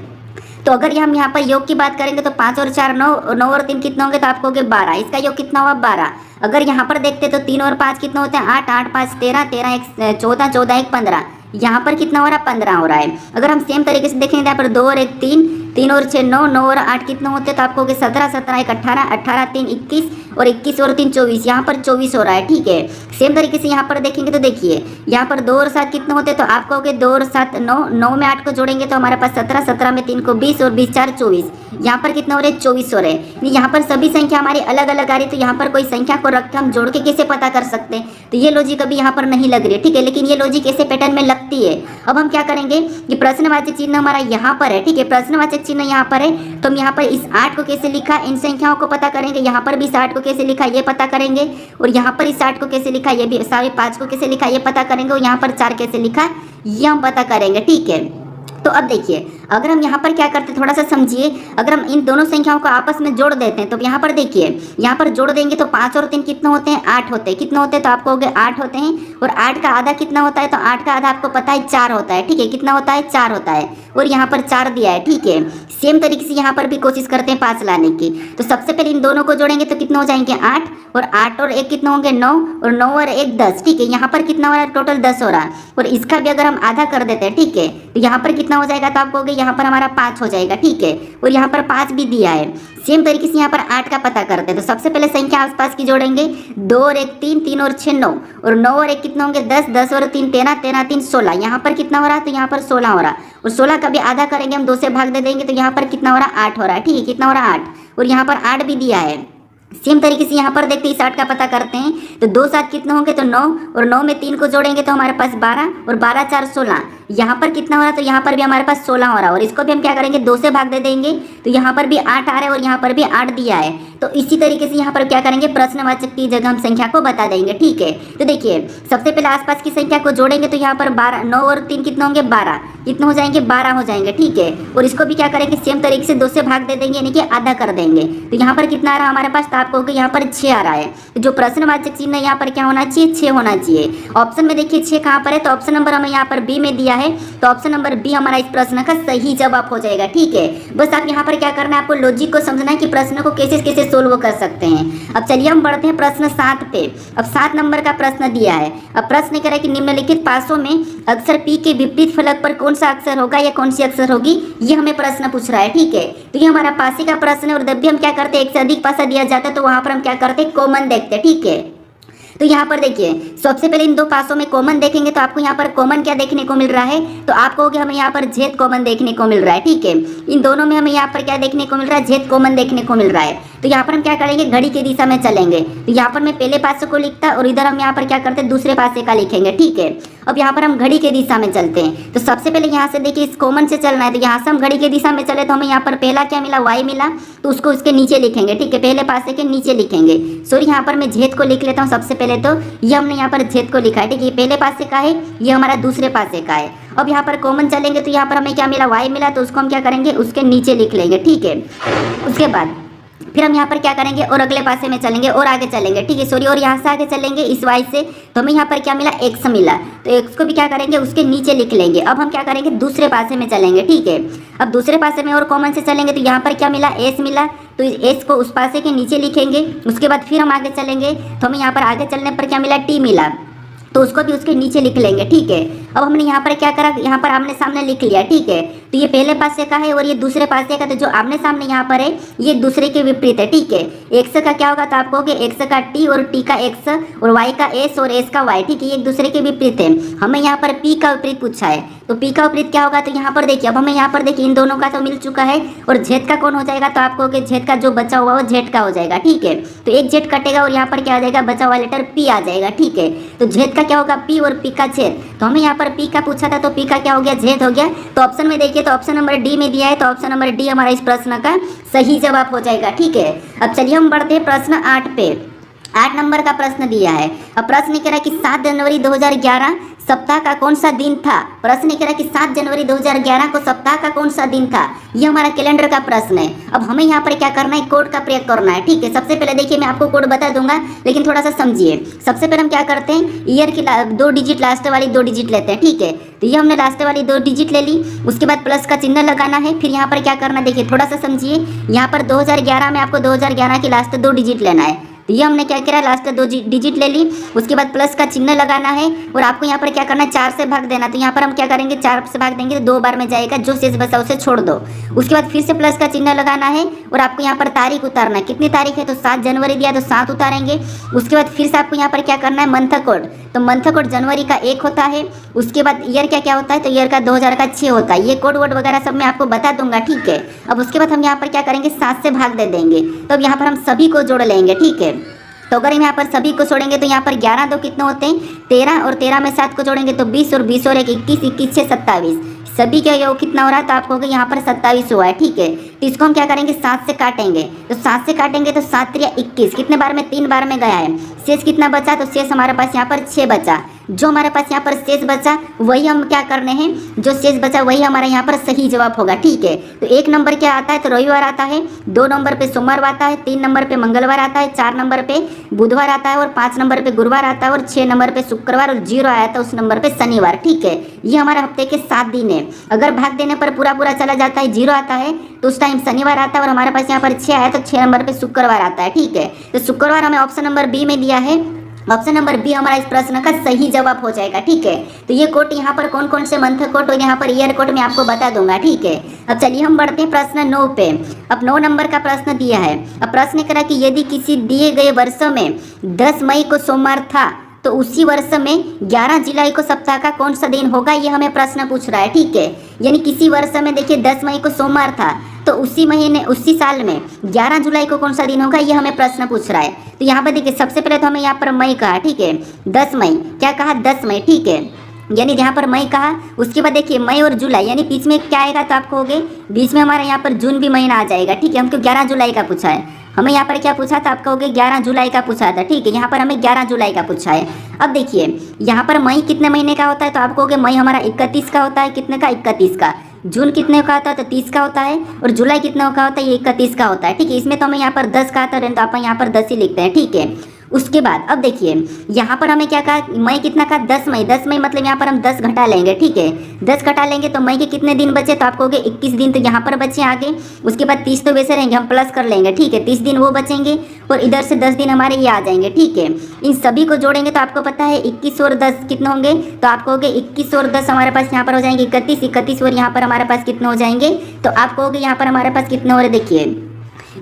तो अगर हम यहाँ पर योग की बात करेंगे तो 5 और 4 9, 9 और 3 कितना होंगे, तो आपको होंगे 12, इसका योग कितना हुआ 12। अगर यहाँ पर देखते तो 3 और 5 कितना होते हैं 8, 8 5 13, 13 1 14, 14 1 15, यहाँ पर कितना हो रहा है 15 हो रहा है। अगर हम सेम तरीके से देखेंगे यहाँ पर 2 और 1 3, 3 और 6 9, 9 और 8 कितना होते हैं, तो आपको 17, 17 1 18, 18 3 21 और 21 और 3 24, यहाँ पर 24 हो रहा है। ठीक है, सेम तरीके से यहाँ पर देखेंगे तो देखिए यहाँ पर 2 और 7 कितने होते हैं, तो आपको हो गए 2 और 7 9, 9 में 8 को जोड़ेंगे तो हमारे पास 17, 17 में 3 को 20 और 20 4 24, यहाँ पर कितना हो रहे 24 हो रहे। यहाँ पर सभी संख्या हमारी अलग अलग आ रही है, तो यहाँ पर कोई संख्या को रख के हम जोड़ के कैसे पता कर सकते हैं, तो ये लॉजिक अभी यहाँ पर नहीं लग रही है। ठीक है, लेकिन ये लॉजिक ऐसे पैटर्न में लगती है। अब हम क्या करेंगे कि प्रश्नवाचक चिन्ह हमारा यहाँ पर है। ठीक है, प्रश्नवाचक चिन्ह यहाँ पर है, तो हम यहाँ पर इस 8 को कैसे लिखा, इन संख्याओं को पता करेंगे, यहाँ पर भी इस 8 को कैसे लिखा ये पता करेंगे, और यहाँ पर इस 8 को कैसे लिखा ये भी, सॉरी 5 को कैसे लिखा ये पता करेंगे, और यहाँ पर 4 कैसे लिखा ये हम पता करेंगे। ठीक है, तो अब देखिए अगर हम यहाँ पर क्या करते हैं थोड़ा सा समझिए, अगर हम इन दोनों संख्याओं को आपस में जोड़ देते हैं तो यहाँ पर देखिए यहाँ पर जोड़ देंगे तो 5 और 3 कितना होते हैं 8 होते हैं, कितना होते हैं तो आपको हो गए 8 होते हैं, और 8 का आधा कितना होता है, तो 8 का आधा आपको पता है 4 होता है। ठीक है, कितना होता है 4 होता है, और यहाँ पर 4 दिया है। ठीक है, सेम तरीके से यहाँ पर भी कोशिश करते हैं 5 लाने की, तो सबसे पहले इन दोनों को जोड़ेंगे तो कितना हो जाएंगे 8, और 8 और 1 कितना होंगे 9, और 9 और 1 10। ठीक है, यहाँ पर कितना हो रहा है टोटल 10 हो रहा है, और इसका भी अगर हम आधा कर देते हैं ठीक है तो यहाँ पर कितना हो जाएगा, तो आपको यहाँ पर हमारा 5 हो जाएगा। ठीक है, और यहाँ पर 5 भी दिया है। सेम तरीके से यहाँ पर 8 का पता करते हैं, तो सबसे पहले संख्या आसपास की जोड़ेंगे, 2 और 1 3, 3 और 6 9, और 9 और 1 कितना होंगे 10, 10 और 3 13, 13 3 16, यहाँ पर कितना हो रहा है, तो यहाँ पर 16 हो रहा है, और 16 का भी आधा करेंगे हम 2 से भाग दे देंगे तो यहाँ पर कितना हो रहा है 8 हो रहा है। ठीक है, कितना हो रहा है 8, और यहाँ पर 8 भी दिया है। सेम तरीके से यहाँ पर देखते हैं इस 8 का पता करते हैं, तो 2 7 कितने होंगे, तो 9, और 9 में 3 को जोड़ेंगे तो हमारे पास 12, और 12 4 16, यहाँ पर कितना हो रहा है, तो यहाँ पर भी हमारे पास 16 हो रहा है, और इसको भी हम क्या करेंगे 2 से भाग दे देंगे तो यहाँ पर भी 8 आ रहा है, और यहाँ पर भी 8 दिया है। तो इसी तरीके से यहाँ पर क्या करेंगे प्रश्नवाचक की जगह हम संख्या को बता देंगे। ठीक है, तो देखिए सबसे पहले आसपास की संख्या को जोड़ेंगे तो यहाँ पर 12, 9 और 3 कितने होंगे 12, कितने हो जाएंगे 12 हो जाएंगे। ठीक है, और इसको भी क्या करेंगे सेम तरीके से 2 से भाग दे देंगे यानी कि आधा कर देंगे, तो यहाँ पर कितना आ रहा है हमारे पास, तो आपको यहाँ पर 6 आ रहा है। तो जो प्रश्नवाचक चिन्ह यहाँ पर क्या होना चाहिए 6 होना चाहिए। ऑप्शन में देखिए 6 कहाँ पर है, तो ऑप्शन नंबर हमें यहाँ पर बी में दिया है, तो ऑप्शन नंबर बी हमारा इस प्रश्न का सही जवाब हो जाएगा। ठीक है, बस आप यहाँ पर क्या करना है, आपको लॉजिक को समझना है कि प्रश्न को कैसे कैसे सोल्व कर सकते हैं। अब चलिए हम बढ़ते हैं प्रश्न 7 पे। अब 7 नंबर का प्रश्न दिया है। अब प्रश्न कह रहा है कि निम्नलिखित पासों में अक्षर पी के विपरीत फलक पर कौन सा अक्षर होगा या कौन सी अक्षर होगी, ये हमें प्रश्न पूछ रहा है। ठीक है, तो ये हमारा पासी का प्रश्न है, और जब भी हम क्या करते हैं एक से अधिक पासा दिया जाता है तो वहां पर हम क्या करते हैं कॉमन देखते हैं। ठीक है, तो यहाँ पर देखिए सबसे पहले इन 2 पासों में कॉमन देखेंगे तो आपको यहाँ पर कॉमन क्या देखने को मिल रहा है, तो आपको हो गया हमें यहाँ पर जेड कॉमन देखने को मिल रहा है। ठीक है, इन दोनों में हमें यहाँ पर क्या देखने को मिल रहा है, जेड कॉमन देखने को मिल रहा है। तो यहाँ पर हम क्या करेंगे घड़ी की दिशा में चलेंगे, तो यहाँ पर मैं पहले पासे को लिखता और इधर हम यहाँ पर क्या करते हैं दूसरे पासे का लिखेंगे। ठीक है, अब यहाँ पर हम घड़ी के दिशा में चलते हैं, तो सबसे पहले यहाँ से देखिए इस कॉमन से चलना है, तो यहाँ से हम घड़ी के दिशा में चले तो हमें यहाँ पर पहला क्या मिला y मिला, तो उसको उसके नीचे लिखेंगे। ठीक है, पहले पासे के नीचे लिखेंगे। सॉरी यहाँ पर मैं जेड को लिख लेता हूँ सबसे पहले, तो ये हमने यहाँ पर जेड को लिखा है। ठीक है, ये पहले पासे का है, ये हमारा दूसरे पासे का है। अब यहाँ पर कॉमन चलेंगे तो यहाँ पर हमें क्या मिला y मिला, तो उसको हम क्या करेंगे उसके नीचे लिख लेंगे। ठीक है, उसके बाद फिर हम यहाँ पर क्या करेंगे और अगले पासे में चलेंगे और आगे चलेंगे। ठीक है, सॉरी, और यहाँ से आगे चलेंगे इस y से, तो हमें यहाँ पर क्या मिला x मिला, तो x को भी क्या करेंगे उसके नीचे लिख लेंगे। अब हम क्या करेंगे दूसरे पासे में चलेंगे। ठीक है, अब दूसरे पासे में और कॉमन से चलेंगे तो यहाँ पर क्या मिला s मिला, तो इस s को उस पासे के नीचे लिखेंगे। उसके बाद फिर हम आगे चलेंगे तो हमें यहाँ पर आगे चलने पर क्या मिला t मिला। तो उसको भी उसके नीचे लिख लेंगे, ठीक है। अब हमने यहाँ पर क्या करा, यहाँ पर आमने सामने लिख लिया, ठीक है। तो ये पहले पासे का है और ये दूसरे पासे का, तो जो आमने सामने यहाँ पर है ये एक दूसरे के विपरीत है, ठीक है। एक्स का क्या होगा, तो आप कहोगे एक्स का टी और टी का एक्स और वाई का एस और एस का वाई, ठीक है। ये एक दूसरे के विपरीत है। हमें यहाँ पर पी का विपरीत पूछा है, तो पी का विपरीत क्या होगा, तो यहाँ पर देखिए, अब हमें यहाँ पर देखिए इन दोनों का तो मिल चुका है और जेड का कौन हो जाएगा, तो आप कहोगे जेड का जो बचा हुआ वो जेड का हो जाएगा, ठीक है। तो एक जेड कटेगा और यहाँ पर क्या आ जाएगा, बचा हुआ लेटर पी आ जाएगा, ठीक है। तो जेड का क्या होगा, पी और पी का जेड, तो हमें यहाँ पर पी का पूछा था तो पी का क्या हो गया, जेड हो गया। तो ऑप्शन में देखिए, तो ऑप्शन नंबर डी में दिया है, तो ऑप्शन नंबर डी हमारा इस प्रश्न का सही जवाब हो जाएगा, ठीक है। अब चलिए हम बढ़ते हैं प्रश्न 8 पे। 8 नंबर का प्रश्न दिया है। अब प्रश्न कह रहा है कि 7 जनवरी 2011 सप्ताह का कौन सा दिन था। प्रश्न कह रहा है कि 7 जनवरी 2011 को सप्ताह का कौन सा दिन था। ये हमारा कैलेंडर का प्रश्न है। अब हमें यहाँ पर क्या करना है, कोड का प्रयोग करना है, ठीक है। सबसे पहले देखिए, मैं आपको कोड बता दूंगा, लेकिन थोड़ा सा समझिए। सबसे पहले हम क्या करते हैं, ईयर की 2 डिजिट लास्ट वाली 2 डिजिट लेते हैं, ठीक है। तो ये हमने लास्ट वाली 2 डिजिट ले ली, उसके बाद प्लस का चिन्ह लगाना है। फिर यहाँ पर क्या करना है, देखिए थोड़ा सा समझिए। यहाँ पर 2011 में आपको 2011 की लास्ट 2 डिजिट लेना है। तो ये हमने क्या किया, लास्ट 2 डिजिट ले ली, उसके बाद प्लस का चिन्ह लगाना है और आपको यहाँ पर क्या करना है, 4 से भाग देना। तो यहाँ पर हम क्या करेंगे, 4 से भाग देंगे तो 2 बार में जाएगा, जो शेष बचा उसे छोड़ दो। उसके बाद फिर से प्लस का चिन्ह लगाना है और आपको यहाँ पर तारीख उतारना है। कितनी तारीख है, तो 7 जनवरी दिया तो 7 उतारेंगे। उसके बाद फिर से आपको यहाँ पर क्या करना है, मंथ कोड, तो मंथ कोड जनवरी का 1 होता है। उसके बाद ईयर का क्या होता है, तो ईयर का 2000 का 6 होता है। ये कोड वोड वगैरह सब मैं आपको बता दूंगा, ठीक है। अब उसके बाद हम यहाँ पर क्या करेंगे, 7 से भाग दे देंगे। तो अब यहाँ पर हम सभी को जोड़ लेंगे, ठीक है। तो अगर हम यहाँ पर सभी को छोड़ेंगे तो यहाँ पर 11 2 कितने होते हैं, 13 और 13 में 7 को जोड़ेंगे तो 20 और 20 और 1 21, 21 6 27। सभी का योग कितना हो रहा है, तो आप कहोगे यहाँ पर 27 हुआ है, ठीक है। तो इसको हम क्या करेंगे, 7 से काटेंगे। तो 7 से काटेंगे तो 7 3 21, कितने बार में, 3 बार में गया है। शेष कितना बचा, तो शेष हमारे पास यहाँ पर 6 बचा। जो हमारे पास यहाँ पर शेष बचा वही हम क्या करने हैं, जो शेष बचा वही हमारा यहाँ पर सही जवाब होगा, ठीक है। तो 1 नंबर क्या आता है, तो रविवार आता है। 2 नंबर पे सोमवार आता है। 3 नंबर पे मंगलवार आता है। 4 नंबर पे बुधवार आता है और 5 नंबर पे गुरुवार आता है और 6 नंबर पे शुक्रवार और 0 आया था उस नंबर पे शनिवार, ठीक है। ये हमारे हफ्ते के 7 दिन है। अगर भाग देने पर पूरा पूरा चला जाता है, 0 आता है तो उस टाइम शनिवार आता है और हमारे पास यहाँ पर 6 आया तो 6 नंबर पे शुक्रवार आता है, ठीक है। तो शुक्रवार हमें ऑप्शन नंबर बी में दिया है। ऑप्शन नंबर बी हमारा इस प्रश्न का सही जवाब हो जाएगा, ठीक है। तो ये कोड यहाँ पर कौन कौन से मंथ कोड और यहाँ पर ईयर कोड मैं आपको बता दूंगा, ठीक है। अब चलिए हम बढ़ते हैं प्रश्न 9 पे। अब 9 नंबर का प्रश्न दिया है। अब प्रश्न करा कि यदि किसी दिए गए वर्ष में 10 मई को सोमवार था तो उसी वर्ष में 11 जुलाई को सप्ताह का कौन सा दिन होगा, ये हमें प्रश्न पूछ रहा है, ठीक है। यानी किसी वर्ष में देखिए 10 मई को सोमवार था तो उसी महीने उसी साल में 11 जुलाई को कौन सा दिन होगा, ये हमें प्रश्न पूछ रहा है। तो यहाँ पर देखिए सबसे पहले तो हमें यहाँ पर मई कहा, ठीक है। 10 मई क्या कहा, 10 मई, ठीक है। यानी यहाँ पर मई कहा, उसके बाद देखिए मई और जुलाई, यानी बीच में क्या आएगा, तो आप कहोगे बीच में हमारे यहाँ पर जून भी महीना आ जाएगा, ठीक है। हमको 11 जुलाई का पूछा है। हमें यहाँ पर क्या पूछा था, आप कहोगे 11 जुलाई का पूछा था, ठीक है। यहाँ पर हमें 11 जुलाई का पूछा है। अब देखिए यहाँ पर मई कितने महीने का होता है, तो आप कहोगे मई हमारा 31 का होता है। कितने का, 31 का। जून कितने का होता है, तो 30 का होता है। और जुलाई कितने का होता है, ये 31 का होता है, ठीक है। इसमें तो हमें यहाँ पर 10 का आता है तो आप यहाँ पर 10 ही लिखते हैं, ठीक है। उसके बाद अब देखिए यहाँ पर हमें क्या कहा, मई कितना का, 10 मई। 10 मई मतलब यहाँ पर हम 10 घटा लेंगे, ठीक है। 10 घटा लेंगे तो मई के कितने दिन बचे, तो आप कहोगे 21 दिन, तो यहाँ पर बचे आगे। उसके बाद 30 तो वैसे रहेंगे, हम प्लस कर लेंगे, ठीक है। 30 दिन वो बचेंगे और इधर से 10 दिन हमारे ये आ जाएंगे, ठीक है। इन सभी को जोड़ेंगे तो आपको पता है 21 और 10 कितने होंगे, तो आप कहोगे 21 और 10 हमारे पास यहाँ पर हो जाएंगे 31। 31 और यहाँ पर हमारे पास कितने हो जाएंगे, तो आप कहोगे यहाँ पर हमारे पास कितने हो रहे, देखिए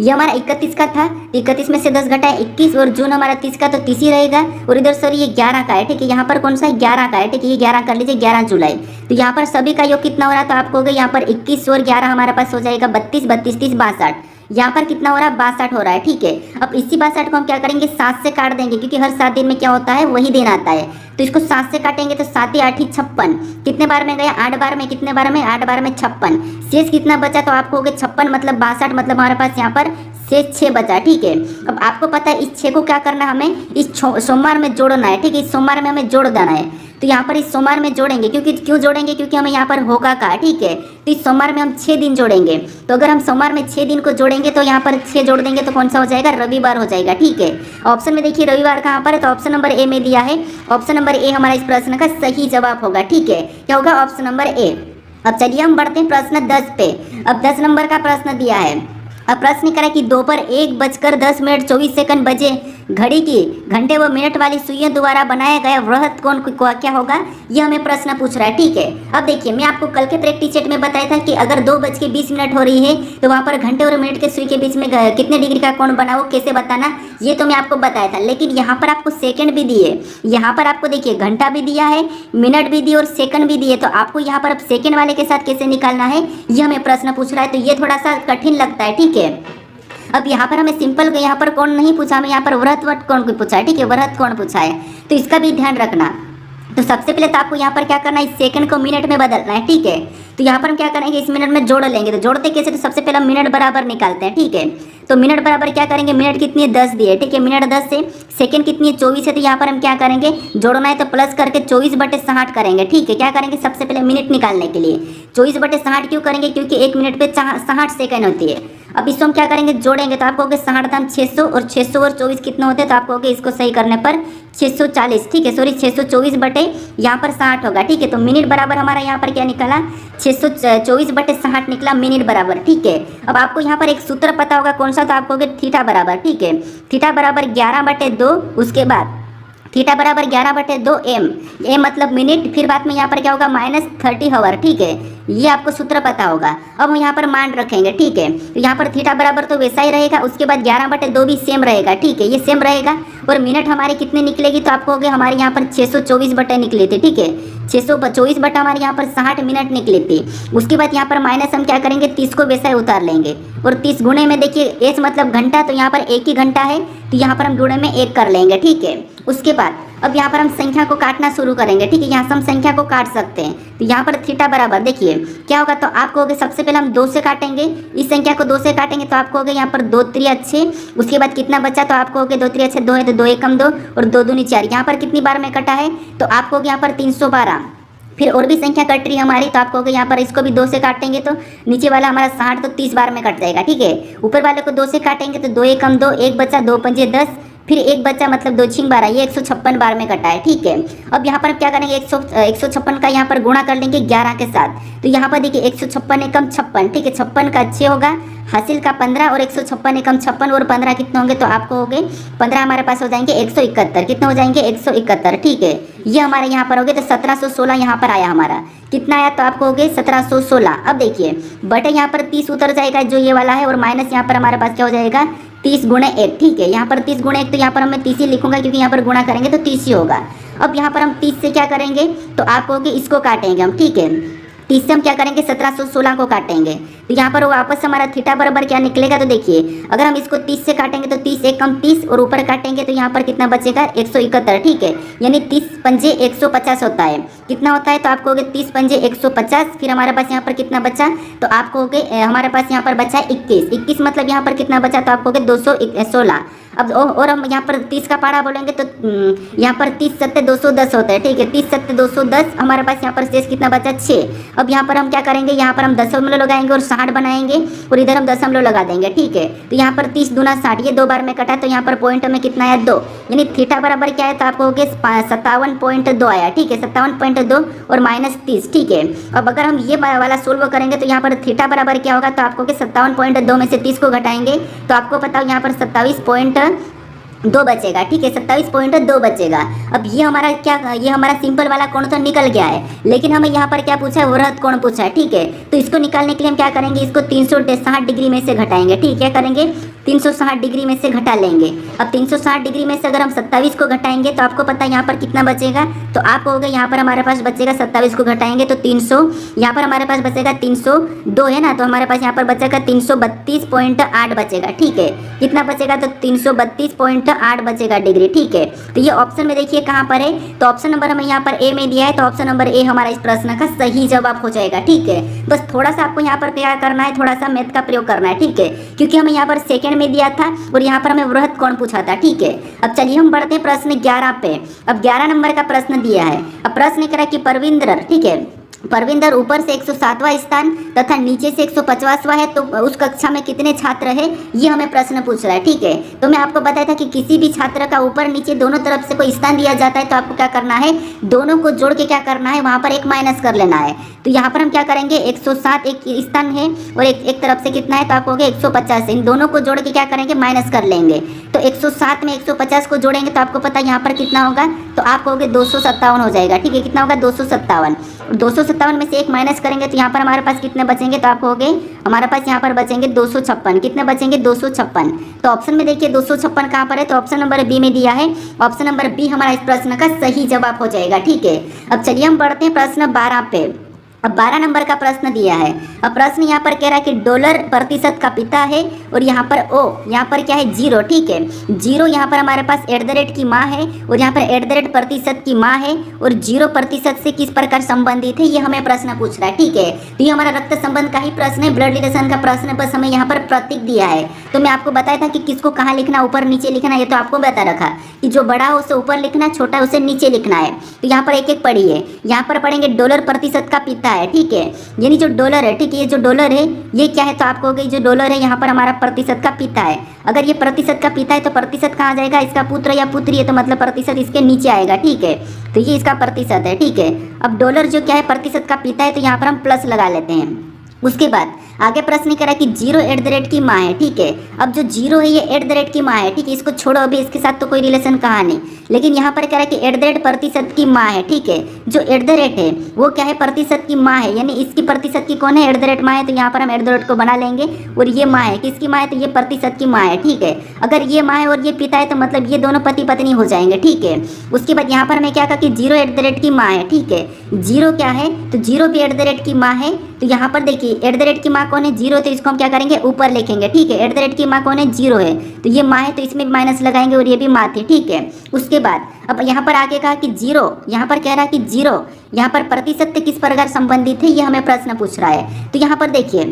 ये हमारा 31 का था, 31 में से 10 घटाए 21 और जून हमारा 30 का तो 30 ही रहेगा। और इधर सर ये 11 का है, ठीक है। यहाँ पर कौन सा है, 11 का है, ठीक है। ये 11 कर लीजिए, 11 जुलाई। तो यहाँ पर सभी का योग कितना हो रहा है, तो आप कहोगे यहाँ पर 21 और 11 हमारे पास हो जाएगा 32, 32 30 62। यहाँ पर कितना हो रहा है, 62 हो रहा है, ठीक है। अब इसी 62 को हम क्या करेंगे, 7 से काट देंगे, क्योंकि हर 7 दिन में क्या होता है, वही दिन आता है। तो इसको 7 से काटेंगे तो 7 8 56। कितने बार में गया, 8 बार में। कितने बार में, 8 बार में 56। शेष कितना बचा, तो आप कहोगे 56 मतलब 62, मतलब हमारे पास यहाँ पर शेष 6 बचा, ठीक है। अब आपको पता है इस 6 को क्या करना है, हमें इस सोमवार में जोड़ना है, ठीक है। इस सोमवार में हमें जोड़ देना है। तो यहाँ पर इस सोमवार में जोड़ेंगे, क्योंकि क्यों जोड़ेंगे, क्योंकि हमें यहाँ पर होगा का, ठीक है। तो इस सोमवार में हम 6 दिन जोड़ेंगे। तो अगर हम सोमवार में 6 दिन को जोड़ेंगे तो यहाँ पर 6 जोड़ देंगे तो कौन सा हो जाएगा, रविवार हो जाएगा, ठीक है। ऑप्शन में देखिए रविवार कहाँ पर है, तो ऑप्शन नंबर ए में दिया है। ऑप्शन नंबर ए हमारा इस प्रश्न का सही जवाब होगा, ठीक है। क्या होगा, ऑप्शन नंबर ए। अब चलिए हम बढ़ते हैं प्रश्न 10 पे। अब 10 नंबर का प्रश्न दिया है। अब प्रश्न करा कि दोपहर 1:10 बजे घड़ी की घंटे व मिनट वाली सुइयों द्वारा बनाया गया वृहत कोण क्या होगा, ये हमें प्रश्न पूछ रहा है। ठीक है, अब देखिए मैं आपको कल के प्रैक्टिस सेट में बताया था कि अगर 2:20 हो रही है तो वहाँ पर घंटे और मिनट के सुई के बीच में कितने डिग्री का कोण बना, वो कैसे बताना, ये तो मैं आपको बताया था। लेकिन यहाँ पर आपको सेकंड भी दिए, यहाँ पर आपको देखिए घंटा भी दिया है, मिनट भी दिए और सेकंड भी दिए, तो आपको यहाँ पर अब सेकंड वाले के साथ कैसे निकालना है, ये हमें प्रश्न पूछ रहा है। तो ये थोड़ा सा कठिन लगता है। ठीक है, अब यहाँ पर हमें सिंपल यहाँ पर कोण नहीं पूछा, हमें यहाँ पर वृहत कोण पूछा है। ठीक है, वृहत कोण पूछा है, तो इसका भी ध्यान रखना। तो सबसे पहले तो आपको यहाँ पर क्या करना है, इस सेकंड को मिनट में बदलना है। ठीक है, तो यहाँ पर हम क्या करेंगे, इस मिनट में जोड़ लेंगे। तो जोड़ते कैसे, तो सबसे पहले मिनट बराबर निकालते हैं। ठीक है, तो मिनट बराबर क्या करेंगे, मिनट कितनी है 10 दिए। ठीक है, मिनट 10 से सेकंड कितनी है 24 है, तो यहाँ पर हम क्या करेंगे, जोड़ना है तो प्लस करके 24/60 करेंगे। ठीक है, क्या करेंगे, सबसे पहले मिनट निकालने के लिए 24/60 क्यों करेंगे, क्योंकि 1 मिनट पे 60 सेकंड होती है। अब इसको हम क्या करेंगे, जोड़ेंगे, तो आपको हो गए 60 600 और 600 और 24 कितना होते हैं, तो आपको हो गए इसको सही करने पर 640। ठीक है, सॉरी 624 बटे यहाँ पर 60 होगा। ठीक है, तो मिनट बराबर हमारा यहाँ पर क्या निकला, 624/60 निकला मिनट बराबर। ठीक है, अब आपको यहाँ पर एक सूत्र पता होगा कौन सा, तो आपको हो गया थीटा बराबर। ठीक है, थीटा बराबर 11/2, उसके बाद थीटा बराबर 11/2 एम मतलब मिनट, फिर बाद में यहाँ पर क्या होगा -30 आवर। ठीक है, ये आपको सूत्र पता होगा। अब हम यहाँ पर मान रखेंगे। ठीक है, तो यहाँ पर थीटा बराबर तो वैसा ही रहेगा, उसके बाद 11/2 भी सेम रहेगा। ठीक है, ये सेम रहेगा, और मिनट हमारे कितने निकलेगी, तो आपको हो गया हमारे यहाँ पर 624 बटे निकले थे। ठीक है, 624 बटा हमारे यहाँ पर 60 मिनट निकले थे। उसके बाद यहाँ पर माइनस हम क्या करेंगे, 30 को वैसा ही उतार लेंगे, और 30 गुणे में देखिए एस मतलब घंटा, तो यहाँ पर 1 ही घंटा है, तो यहाँ पर हम गुणे में 1 कर लेंगे। ठीक है, उसके बाद अब यहाँ पर हम संख्या को काटना शुरू करेंगे। ठीक है, यहाँ से हम संख्या को काट सकते हैं। तो यहाँ पर थीटा बराबर देखिए क्या होगा, तो आपको हो गया सबसे पहले हम 2 से काटेंगे, इस संख्या को 2 से काटेंगे, तो आपको हो गया यहाँ पर 2 3 अच्छे, उसके बाद कितना बचा, तो आपको हो गया 2 3 अच्छे 2 है, तो 2 एकम 2 और 2 दूनी 4। यहाँ पर कितनी बार में कटा है, तो आपको हो गया यहाँ पर 312। फिर और भी संख्या कट रही है हमारी, तो आपको हो गया यहाँ पर इसको भी 2 से काटेंगे, तो नीचे वाला हमारा 60 तो 30 बार में कट जाएगा। ठीक है, ऊपर वाले को 2 से काटेंगे, तो 2 एकम 2, 1 बचा, 2 पंजे 10, फिर 1 बच्चा मतलब 2 छिंग 12, ये 156 बार में कटा है। ठीक है, अब यहाँ पर क्या करेंगे, 156 का यहाँ पर गुणा कर लेंगे 11 के साथ, तो यहाँ पर देखिए 156 एकम 56। ठीक है, 56 का 6 होगा, हासिल का 15 और 156 एकम 56 और 15 कितने होंगे, तो आपको हो गए 15 हमारे पास हो जाएंगे 171। कितने हो जाएंगे 171। ठीक है, ये हमारे यहाँ पर हो गए, तो 1716 यहाँ पर आया हमारा, कितना आया, तो आपको हो गए 1716। अब देखिए बटे यहाँ पर 30 उतर जाएगा जो ये वाला है, और माइनस यहाँ पर हमारे पास क्या हो जाएगा 30 गुणे 1। ठीक है, यहाँ पर 30 गुणे 1, तो यहाँ पर मैं 30 ही लिखूंगा क्योंकि यहाँ पर गुणा करेंगे तो 30 ही होगा। अब यहाँ पर हम 30 से क्या करेंगे, तो आपको हो गए इसको काटेंगे हम। ठीक है, 30 से हम क्या करेंगे 1716 को काटेंगे, तो यहाँ पर वो वापस हमारा थीटा बराबर क्या निकलेगा, तो देखिए अगर हम इसको 30 से काटेंगे तो 30 एकम 30 और ऊपर काटेंगे तो यहाँ पर कितना बचेगा 171। ठीक है, यानी 30 पंजे 150 होता है। कितना होता है, तो आपको हो गए 30 पंजे 150, फिर हमारे पास यहाँ पर कितना बचा, तो आपको हो गए हमारे पास यहाँ पर बचा 21 मतलब यहाँ पर कितना बचा, तो आपको हो गए 216। अब और हम यहाँ पर 30 का पारा बोलेंगे तो यहाँ पर 30 7 210 होता है। ठीक है, 30 7 210, हमारे पास यहाँ पर शेष कितना बचा 6। अब यहाँ पर हम क्या करेंगे, यहाँ पर हम दशमलव लगाएंगे और 60 बनाएंगे, और इधर हम दशमलव लगा देंगे। ठीक है, तो यहाँ पर 30 दूना 60, ये 2 बार में कटा, तो यहाँ पर पॉइंट में कितना आया 2, यानी थीटा बराबर क्या है, तो आपको हो गया 57.2 आया। ठीक है, 57.2 और -30। ठीक है, अब अगर हम ये वाला सोल्व करेंगे तो यहाँ पर थीटा बराबर क्या होगा, तो आपको 57.2 में से 30 को घटाएंगे, तो आपको पता हो यहाँ पर 27.2 बचेगा। ठीक है, 27.2 बचेगा। अब ये हमारा क्या, ये हमारा सिंपल वाला कोण तो निकल गया है, लेकिन हमें यहाँ पर क्या पूछा है, वृहत कोण पूछा है। ठीक है, तो इसको निकालने के लिए हम क्या करेंगे, इसको 360 डिग्री में से घटाएंगे। ठीक है, क्या करेंगे 360 डिग्री में से घटा लेंगे। अब 360 डिग्री में से अगर हम 27 को घटाएंगे तो आपको पता है यहाँ पर कितना बचेगा, तो आप हो गए यहाँ पर हमारे पास बचेगा 27 को घटाएंगे तो 300, यहाँ पर हमारे पास बचेगा 302 है ना, तो हमारे पास यहाँ पर बचेगा 332.8 बचेगा। ठीक है, कितना बचेगा, तो 332.8 बचेगा डिग्री। ठीक है, तो ये ऑप्शन में देखिए कहाँ पर है, तो ऑप्शन नंबर हमें यहाँ पर ए में दिया है, तो ऑप्शन नंबर ए हमारा इस प्रश्न का सही जवाब हो जाएगा। ठीक है, बस थोड़ा सा आपको यहाँ पर क्या करना है, थोड़ा सा मैथ का प्रयोग करना है। ठीक है, क्योंकि हमें यहाँ पर सेकंड में दिया था और यहाँ पर हमें वृहत कोण पूछा था। ठीक है, अब चलिए हम बढ़ते हैं प्रश्न 11 पे। अब 11 नंबर का प्रश्न दिया है। अब प्रश्न करा कि परविंदर, ठीक है, परविंदर ऊपर से 107वां स्थान तथा नीचे से 150वां है, तो उस कक्षा में कितने छात्र हैं, ये हमें प्रश्न पूछ रहा है। ठीक है, तो मैं आपको बताया था कि किसी भी छात्र का ऊपर नीचे दोनों तरफ से कोई स्थान दिया जाता है तो आपको क्या करना है, दोनों को जोड़ के क्या करना है, वहाँ पर एक माइनस कर लेना है। तो यहाँ पर हम क्या करेंगे, 107 एक स्थान है और एक तरफ से कितना है, तो आपको 150, इन दोनों को जोड़ के क्या करेंगे, माइनस कर लेंगे। तो 107 में 150 को जोड़ेंगे तो आपको पता है यहाँ पर कितना होगा, तो आप कहोगे 257 हो जाएगा। ठीक है, कितना होगा, 257। 257 में से एक माइनस करेंगे तो यहाँ पर हमारे पास कितने बचेंगे, तो आप कहोगे हमारे पास यहाँ पर बचेंगे 256। कितने बचेंगे, 256। तो ऑप्शन में देखिए 256 कहाँ पर है, तो ऑप्शन नंबर बी में दिया है। ऑप्शन नंबर बी हमारा इस प्रश्न का सही जवाब हो जाएगा। ठीक है, अब चलिए हम बढ़ते हैं प्रश्न 12 पे। अब 12 नंबर का प्रश्न दिया है। अब प्रश्न यहाँ पर कह रहा है कि डॉलर प्रतिशत का पिता है और यहाँ पर ओ, यहाँ पर क्या है, जीरो। ठीक है, जीरो यहाँ पर हमारे पास @ की माँ है और यहाँ पर @ प्रतिशत की माँ है और 0% से किस प्रकार संबंधित है, ये हमें प्रश्न पूछ रहा है। ठीक है, तो ये हमारा रक्त संबंध का ही प्रश्न है, ब्लड रिलेशन का प्रश्न है, बस हमें यहाँ पर प्रतीक दिया है। तो मैं आपको बताया था कि किसको कहाँ लिखना, ऊपर नीचे लिखना, ये तो आपको बता रखा कि जो बड़ा हो उसे ऊपर लिखना, छोटा उसे नीचे लिखना है। तो यहाँ पर एक एक पढ़िए, यहाँ पर पढ़ेंगे डॉलर प्रतिशत का पिता है। ठीक है, यानी जो डॉलर है, ठीक है, ये जो डॉलर है ये क्या है, तो आपको कहोगे जो डॉलर है यहाँ पर हमारा प्रतिशत का पिता है। अगर ये प्रतिशत का पिता है तो प्रतिशत कहाँ जाएगा, इसका पुत्र या पुत्री है तो मतलब प्रतिशत इसके नीचे आएगा। ठीक है, तो ये इसका प्रतिशत है। ठीक है, अब डॉलर जो क्या है, प्रतिशत का पिता है, तो यहाँ पर हम प्लस लगा लेते हैं। उसके बाद आगे प्रश्न कह रहा है कि 0 @ की माँ है। ठीक है, अब जो 0 है ये @ की माँ है। ठीक है, इसको छोड़ो, अभी इसके साथ तो कोई रिलेशन कहा नहीं, लेकिन यहाँ पर कह रहा है कि @ प्रतिशत की माँ है। ठीक है, जो @ है वो क्या है, प्रतिशत की माँ है, यानी इसकी प्रतिशत की कौन है, @ माँ है, तो यहाँ पर हम @ को बना लेंगे और ये माँ है, किसकी माँ है, तो ये प्रतिशत की माँ है। ठीक है, अगर ये माँ है और ये पिता है तो मतलब ये दोनों पति पत्नी हो जाएंगे। ठीक है, उसके बाद यहाँ पर हमें क्या कहा कि 0 @ की माँ है। ठीक है, 0 क्या है, तो 0 भी @ की माँ है, तो यहाँ पर देखिए @ की माँ कौन है, 0, तो इसको हम क्या करेंगे, ऊपर लिखेंगे। ठीक है, @ की माँ कौन है, 0 है, तो ये माँ है तो इसमें माइनस लगाएंगे और ये भी माँ थी। ठीक है, उसके बाद अब यहाँ पर आगे कहा कि 0, यहाँ पर कह रहा है कि 0 यहाँ पर प्रतिशत से किस प्रकार संबंधित है, ये हमें प्रश्न पूछ रहा है। तो यहाँ पर देखिए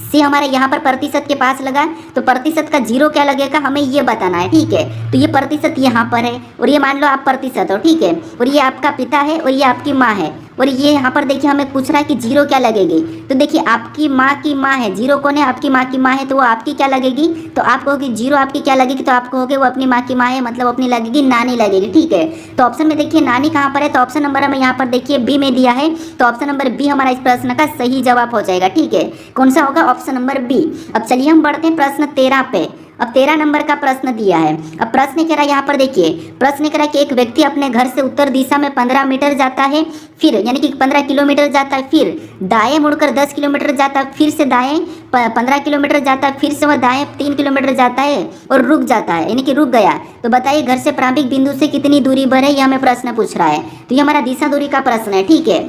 से हमारे यहाँ पर प्रतिशत के पास लगा, तो प्रतिशत का 0 क्या लगेगा, हमें ये बताना है। ठीक है, तो ये प्रतिशत यहाँ पर है और ये मान लो आप प्रतिशत हो। ठीक है, और ये आपका पिता है और ये आपकी माँ है और ये यहाँ पर देखिए हमें पूछ रहा है कि 0 क्या लगेगी, तो देखिए आपकी माँ की माँ है, 0 कौन है, आपकी माँ की माँ है, तो वो आपकी क्या लगेगी, तो आप कहोगे 0 आपकी क्या लगेगी, तो आप कहोगे वो अपनी माँ की माँ है, मतलब अपनी लगेगी नानी लगेगी। ठीक है, तो ऑप्शन में देखिए नानी कहाँ पर है, तो ऑप्शन नंबर हमें यहाँ पर देखिए बी में दिया है, तो ऑप्शन नंबर बी हमारा इस प्रश्न का सही जवाब हो जाएगा। ठीक है, कौन सा होगा, ऑप्शन नंबर बी। अब चलिए हम बढ़ते हैं प्रश्न 13 पे। अब 13 नंबर का प्रश्न दिया है। अब प्रश्न कह रहा है, यहाँ पर देखिए प्रश्न कह रहा है कि एक व्यक्ति अपने घर से उत्तर दिशा में 15 मीटर जाता है, फिर यानी कि 15 किलोमीटर जाता है, फिर दाएं मुड़कर 10 किलोमीटर जाता है, फिर से दाएं 15 किलोमीटर जाता है, फिर से वह दाएं 3 किलोमीटर जाता है और रुक जाता है, यानी कि रुक गया। तो बताइए घर से प्रारंभिक बिंदु से कितनी दूरी पर है, ये हमें प्रश्न पूछ रहा है। तो ये हमारा दिशा दूरी का प्रश्न है। ठीक है,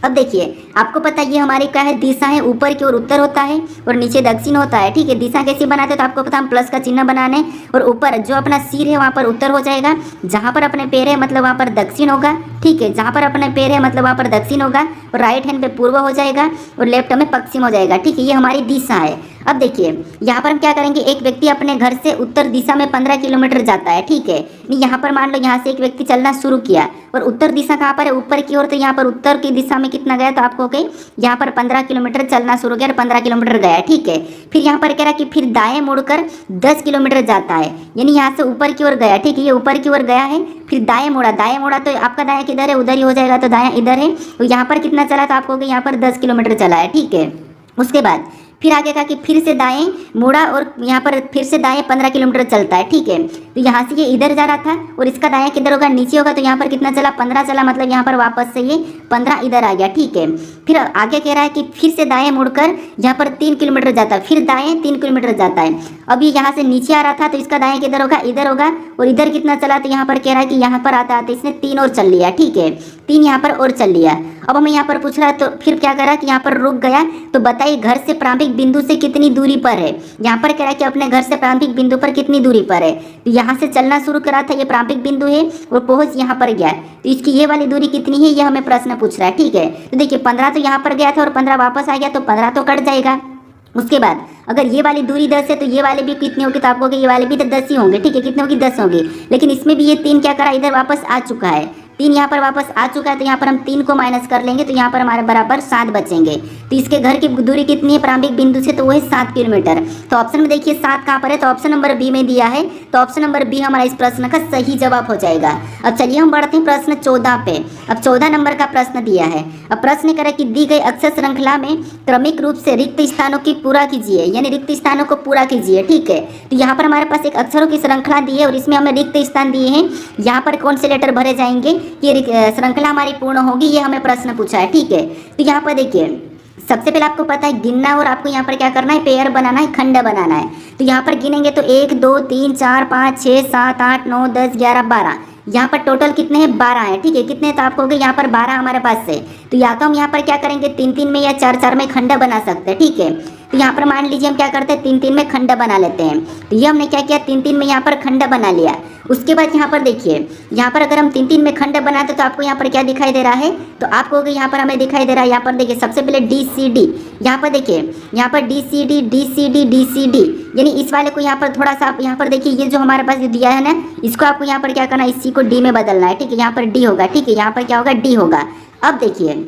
अब देखिए आपको पता है ये हमारी क्या है, दिशा है, ऊपर की ओर उत्तर होता है और नीचे दक्षिण होता है। ठीक है, दिशा कैसे बनाते हैं, तो आपको पता हम प्लस का चिन्ह बनाने और ऊपर जो अपना सिर है वहाँ पर उत्तर हो जाएगा, जहाँ पर अपने पैर है मतलब वहाँ पर दक्षिण होगा। ठीक है, जहाँ पर अपने पैर है मतलब वहाँ पर दक्षिण होगा और राइट हैंड पे पूर्व हो जाएगा और लेफ्ट में पश्चिम हो जाएगा। ठीक है, ये हमारी दिशा है। अब देखिए यहाँ पर हम क्या करेंगे, एक व्यक्ति अपने घर से उत्तर दिशा में 15 किलोमीटर जाता है। ठीक है, यहाँ पर मान लो यहाँ से एक व्यक्ति चलना शुरू किया और उत्तर दिशा कहाँ पर है, ऊपर की ओर, तो यहाँ पर उत्तर की दिशा में कितना गया, तो आपको कहीं यहाँ पर 15 किलोमीटर चलना शुरू किया और 15 किलोमीटर गया। ठीक है, फिर यहाँ पर कह रहा है कि फिर दाएं मुड़कर 10 किलोमीटर जाता है, यानी यहाँ से ऊपर की ओर गया। ठीक है, ये ऊपर की ओर गया है, फिर दाएं मुड़ा तो आपका दाएं किधर है, उधर ही हो जाएगा, तो दाएं इधर है, तो यहाँ पर कितना चला, तो आपको यहाँ पर 10 किलोमीटर चला है। ठीक है, उसके बाद फिर आगे कहा कि फिर से दाएं मुड़ा और यहाँ पर फिर से दाएं 15 किलोमीटर चलता है। ठीक है, तो यहाँ से ये इधर जा रहा था और इसका दाएं किधर होगा, नीचे होगा, तो यहाँ पर कितना चला, 15 चला, मतलब यहाँ पर वापस से ये 15 इधर आ गया। ठीक है, फिर आगे कह रहा है कि फिर से दाएं मुड़कर यहाँ पर 3 किलोमीटर जाता है, फिर दाएं 3 किलोमीटर जाता है। अब ये यहाँ से नीचे आ रहा था तो इसका दाएं किधर होगा, इधर होगा, और इधर कितना चला, तो यहाँ पर कह रहा है कि यहाँ पर आता आता इसने 3 और चल लिया। ठीक है, 3 यहाँ पर और चल लिया। अब हमें यहाँ पर पूछ रहा है, तो फिर क्या करा कि यहाँ पर रुक गया, तो बताइए घर से प्रारंभिक बिंदु से कितनी दूरी पर है। यहाँ पर कह रहा है कि अपने घर से प्रारंभिक बिंदु पर कितनी दूरी पर है, तो यहाँ से चलना शुरू करा था, ये प्रारंभिक बिंदु है और पहुंच यहाँ पर गया, तो इसकी ये वाली दूरी कितनी है, ये हमें प्रश्न पूछ रहा है। ठीक है, तो देखिए 15 तो यहाँ पर गया था और 15 वापस आ गया, तो 15 तो कट जाएगा। उसके बाद अगर ये वाली दूरी 10 है तो ये वाले भी कितने होगी, तो आपको ये वाले भी तो 10 ही होंगे। ठीक है, कितने होगी, 10 होगी, लेकिन इसमें भी ये 3 क्या करा, इधर वापस आ चुका है। 3 यहाँ पर वापस आ चुका है, तो यहाँ पर हम 3 को माइनस कर लेंगे, तो यहाँ पर हमारे बराबर 7 बचेंगे। तो इसके घर की दूरी कितनी है प्रारंभिक बिंदु से, तो वो है 7 किलोमीटर। तो ऑप्शन में देखिए 7 कहाँ पर है, तो ऑप्शन नंबर बी में दिया है, तो ऑप्शन नंबर बी हमारा इस प्रश्न का सही जवाब हो जाएगा। अब चलिए हम बढ़ते हैं प्रश्न 14 पे। अब 14 नंबर का प्रश्न दिया है। अब प्रश्न करें कि दी गई अक्षर श्रृंखला में क्रमिक रूप से रिक्त स्थानों की पूरा कीजिए, यानी रिक्त स्थानों को पूरा कीजिए। ठीक है, तो यहाँ पर हमारे पास एक अक्षरों की श्रृंखला दी है और इसमें हमें रिक्त स्थान दिए हैं। यहाँ पर कौन से लेटर भरे जाएंगे कि श्रृंखला हमारी पूर्ण होगी, ये हमें प्रश्न पूछा है। ठीक है, तो यहाँ पर देखिए सबसे पहले आपको पता है गिनना और आपको यहाँ पर क्या करना है, पेयर बनाना है, खंड बनाना है। तो यहाँ पर गिनेंगे तो 1 2 3 4 5 6 7 8 9 10 11 12, यहाँ पर टोटल कितने हैं, 12 हैं। ठीक है, कितने, तो आपको हो गए यहाँ पर 12 हमारे पास से। तो या तो हम यहाँ पर क्या करेंगे 3 3 में या 4 4 में खंड बना सकते हैं। ठीक है, तो यहाँ पर मान लीजिए हम क्या करते हैं 3 3 में खंड बना लेते हैं। तो ये हमने क्या किया 3 3 में यहाँ पर खंड बना लिया। उसके बाद यहाँ पर देखिए, यहाँ पर अगर हम 3 3 में खंड बनाते तो आपको यहाँ पर क्या दिखाई दे रहा है, तो आपको यहाँ पर हमें दिखाई दे रहा है, यहाँ पर देखिए सबसे पहले DCD, यहाँ पर देखिए यहाँ पर DCD DCD DCD, यानी इस वाले को यहाँ पर थोड़ा सा आप यहाँ पर देखिए ये जो हमारे पास दिया है ना, इसको आपको यहाँ पर क्या करना है, इसी को D में बदलना है। ठीक है, यहाँ पर D होगा। ठीक है, यहाँ पर क्या होगा, D होगा। अब देखिए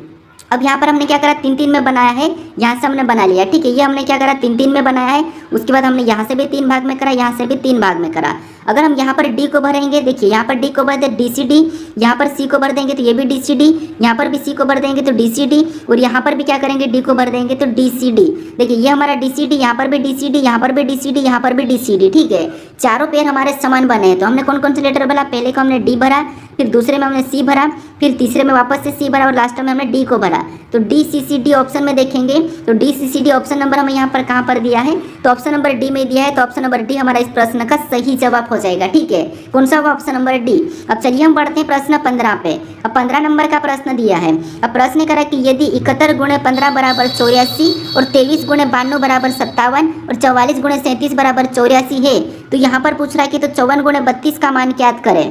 अब यहाँ पर हमने क्या करा 3 3 में बनाया है, यहाँ से हमने बना लिया। ठीक है, ये हमने क्या करा 3 3 में बनाया है। उसके बाद हमने यहाँ से भी 3 भाग में करा, यहाँ से भी 3 भाग में करा। अगर हम यहाँ पर D को भरेंगे, देखिए यहाँ पर D को भर दे DCD, यहाँ पर C को भर देंगे तो ये भी DCD, यहाँ पर भी C को भर देंगे तो DCD, और यहाँ पर भी क्या करेंगे D को भर देंगे तो DCD। देखिए ये हमारा DCD, यहाँ पर भी DCD, यहाँ पर भी DCD, यहाँ पर भी DCD। ठीक है, चारों पेयर हमारे समान बने हैं। तो हमने कौन कौन से लेटर भरा, पहले को हमने D भरा, फिर दूसरे में हमने C भरा, फिर तीसरे में वापस से C भरा और लास्ट में हमने D को भरा। तो DCCD ऑप्शन में देखेंगे तो DCCD ऑप्शन नंबर हमें यहाँ पर कहाँ पर दिया है, तो ऑप्शन नंबर D में दिया है। तो ऑप्शन नंबर D हमारा इस प्रश्न का सही जवाब हो जाएगा। ठीक है, कौन सा होगा, ऑप्शन नंबर D। अब चलिए हम बढ़ते हैं प्रश्न 15 पे। अब 15 नंबर का प्रश्न दिया है। अब प्रश्न करा कि यदि 71 गुणे 15 बराबर 84 और 23 गुणे 92 बराबर 57 और 44 गुणे 37 बराबर 84 है, तो यहाँ पर पूछ रहा है कि तो 54 गुणे 32 का मान ज्ञात करें।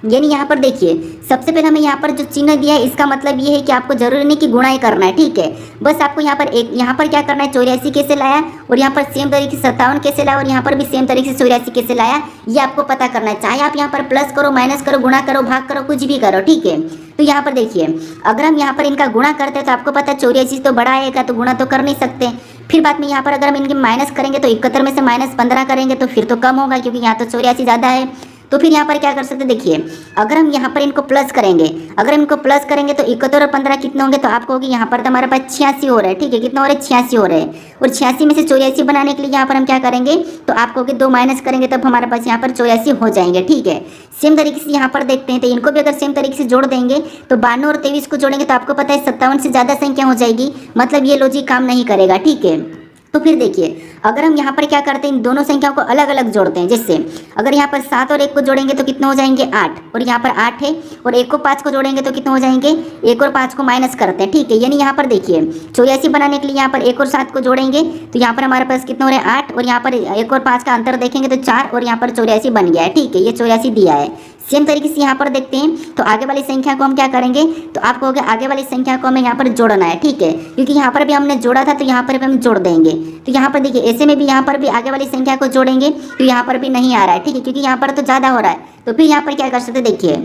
यानी यहाँ पर देखिए सबसे पहले हमें यहाँ पर जो चिन्ह दिया है इसका मतलब ये है कि आपको जरूरी नहीं कि गुणा ही करना है। ठीक है, बस आपको यहाँ पर यहाँ पर क्या करना है, 84 कैसे लाया और यहाँ पर सेम तरीके से 57 कैसे लाया और यहाँ पर भी सेम तरीके से 84 कैसे लाया, ये आपको पता करना है। चाहे आप यहाँ पर प्लस करो, माइनस करो, गुणा करो, भाग करो, कुछ भी करो। ठीक है, तो यहाँ पर देखिए अगर हम यहाँ पर इनका गुणा करते हैं तो आपको पता है 84 तो बड़ा आएगा, तो गुणा तो कर नहीं सकते। फिर बाद में यहाँ पर अगर हम इनके माइनस करेंगे तो 71 में से माइनस 15 करेंगे तो फिर तो कम होगा, क्योंकि यहाँ तो 84 ज़्यादा है। तो फिर यहाँ पर क्या कर सकते हैं, देखिए अगर हम यहाँ पर इनको प्लस करेंगे, अगर इनको प्लस करेंगे तो 71 और 15 कितने होंगे, तो आपको होगी यहाँ पर तो हमारे पास 86 हो रहा है। ठीक है, कितना हो रहा है, 86 हो रहे हैं। और 86 में से 84 बनाने के लिए यहाँ पर हम क्या करेंगे, तो आपको होगी 2 माइनस करेंगे तब हमारे पास यहाँ पर 84 हो जाएंगे। ठीक है, सेम तरीके से यहाँ पर देखते हैं तो इनको भी अगर सेम तरीके से जोड़ देंगे तो 92 और 23 को जोड़ेंगे तो आपको पता है 57 से ज़्यादा संख्या हो जाएगी, मतलब ये लॉजिक काम नहीं करेगा। ठीक है, तो फिर देखिए अगर हम यहाँ पर क्या करते हैं, इन दोनों संख्याओं को अलग अलग जोड़ते हैं। जैसे अगर यहाँ पर 7 और 1 को जोड़ेंगे तो कितने हो जाएंगे, 8, और यहाँ पर 8 है, और 1 को 5 को जोड़ेंगे तो कितने हो जाएंगे, 1 और 5 को माइनस करते हैं। ठीक है, यानी यहाँ पर देखिए 84 बनाने के लिए यहाँ पर 1 और 7 को जोड़ेंगे तो यहाँ पर हमारे पास कितने हो रहे हैं, 8, और यहाँ पर 1 और 5 का अंतर देखेंगे तो 4, और यहाँ पर 84 बन गया है। ठीक है, ये 84 दिया है। सेम तरीके से यहाँ पर देखते हैं तो आगे वाली संख्या को हम क्या करेंगे, तो आपको हो गया आगे वाली संख्या को हमें यहाँ पर जोड़ना है। ठीक है, क्योंकि यहाँ पर भी हमने जोड़ा था तो यहाँ पर भी हम जोड़ देंगे। तो यहाँ पर देखिए ऐसे में भी यहाँ पर भी आगे वाली संख्या को जोड़ेंगे तो यहाँ पर भी नहीं आ रहा है। ठीक है, क्योंकि यहाँ पर तो ज़्यादा हो रहा है। तो फिर यहाँ पर क्या कर सकते हैं, देखिए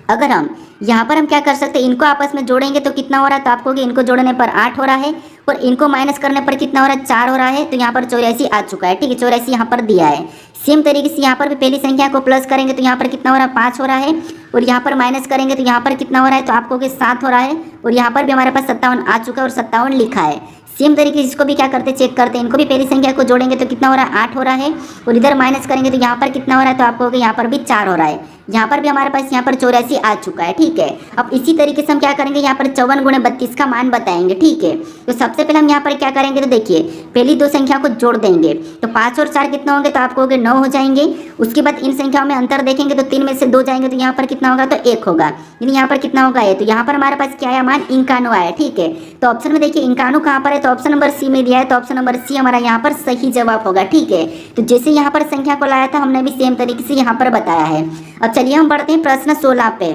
अगर हम यहाँ पर हम क्या कर सकते हैं, इनको आपस में जोड़ेंगे तो कितना हो रहा है, तो आपको इनको जोड़ने पर 8 हो रहा है और इनको माइनस करने पर कितना हो रहा है, 4 हो रहा है। तो यहाँ पर 84 आ चुका है। ठीक है, 84 यहाँ पर दिया है। सेम तरीके से यहाँ पर भी पहली संख्या को प्लस करेंगे तो यहाँ पर कितना हो रहा है, 5 हो रहा है, और यहाँ पर माइनस करेंगे तो यहाँ पर कितना हो रहा है, तो आपको 7 हो रहा है, और यहाँ पर भी हमारे पास 57 आ चुका है और 57 लिखा है। सेम तरीके से इसको भी क्या करते हैं, चेक करते हैं। इनको भी पहली संख्या को जोड़ेंगे तो कितना हो रहा है, 8 हो रहा है, और इधर माइनस करेंगे तो यहाँ पर कितना हो रहा है, तो आपको यहाँ पर भी 4 हो रहा है। यहाँ पर भी हमारे पास यहाँ पर 84 आ चुका है। ठीक है, अब इसी तरीके से हम क्या करेंगे, यहाँ पर 54 गुणे 32 का मान बताएंगे। ठीक है, तो सबसे पहले हम यहाँ पर क्या करेंगे, तो देखिए पहली दो संख्या को जोड़ देंगे तो 5 और 4 कितना होंगे, तो आपको होंगे 9 हो जाएंगे। उसके बाद इन संख्याओं में अंतर देखेंगे तो 3 में से 2 जाएंगे तो यहाँ पर कितना होगा, तो 1 होगा। यानी यहाँ पर कितना होगा, है तो यहाँ पर हमारे पास क्या आया, मान 91 आया। ठीक है, तो ऑप्शन में देखिए 91 कहाँ पर है, तो ऑप्शन नंबर सी में दिया है। तो ऑप्शन नंबर सी हमारा यहाँ पर सही जवाब होगा। ठीक है, तो जैसे यहाँ पर संख्या को लाया था हमने भी सेम तरीके से यहाँ पर बताया है। अब चलिए हम बढ़ते हैं प्रश्न 16 पे।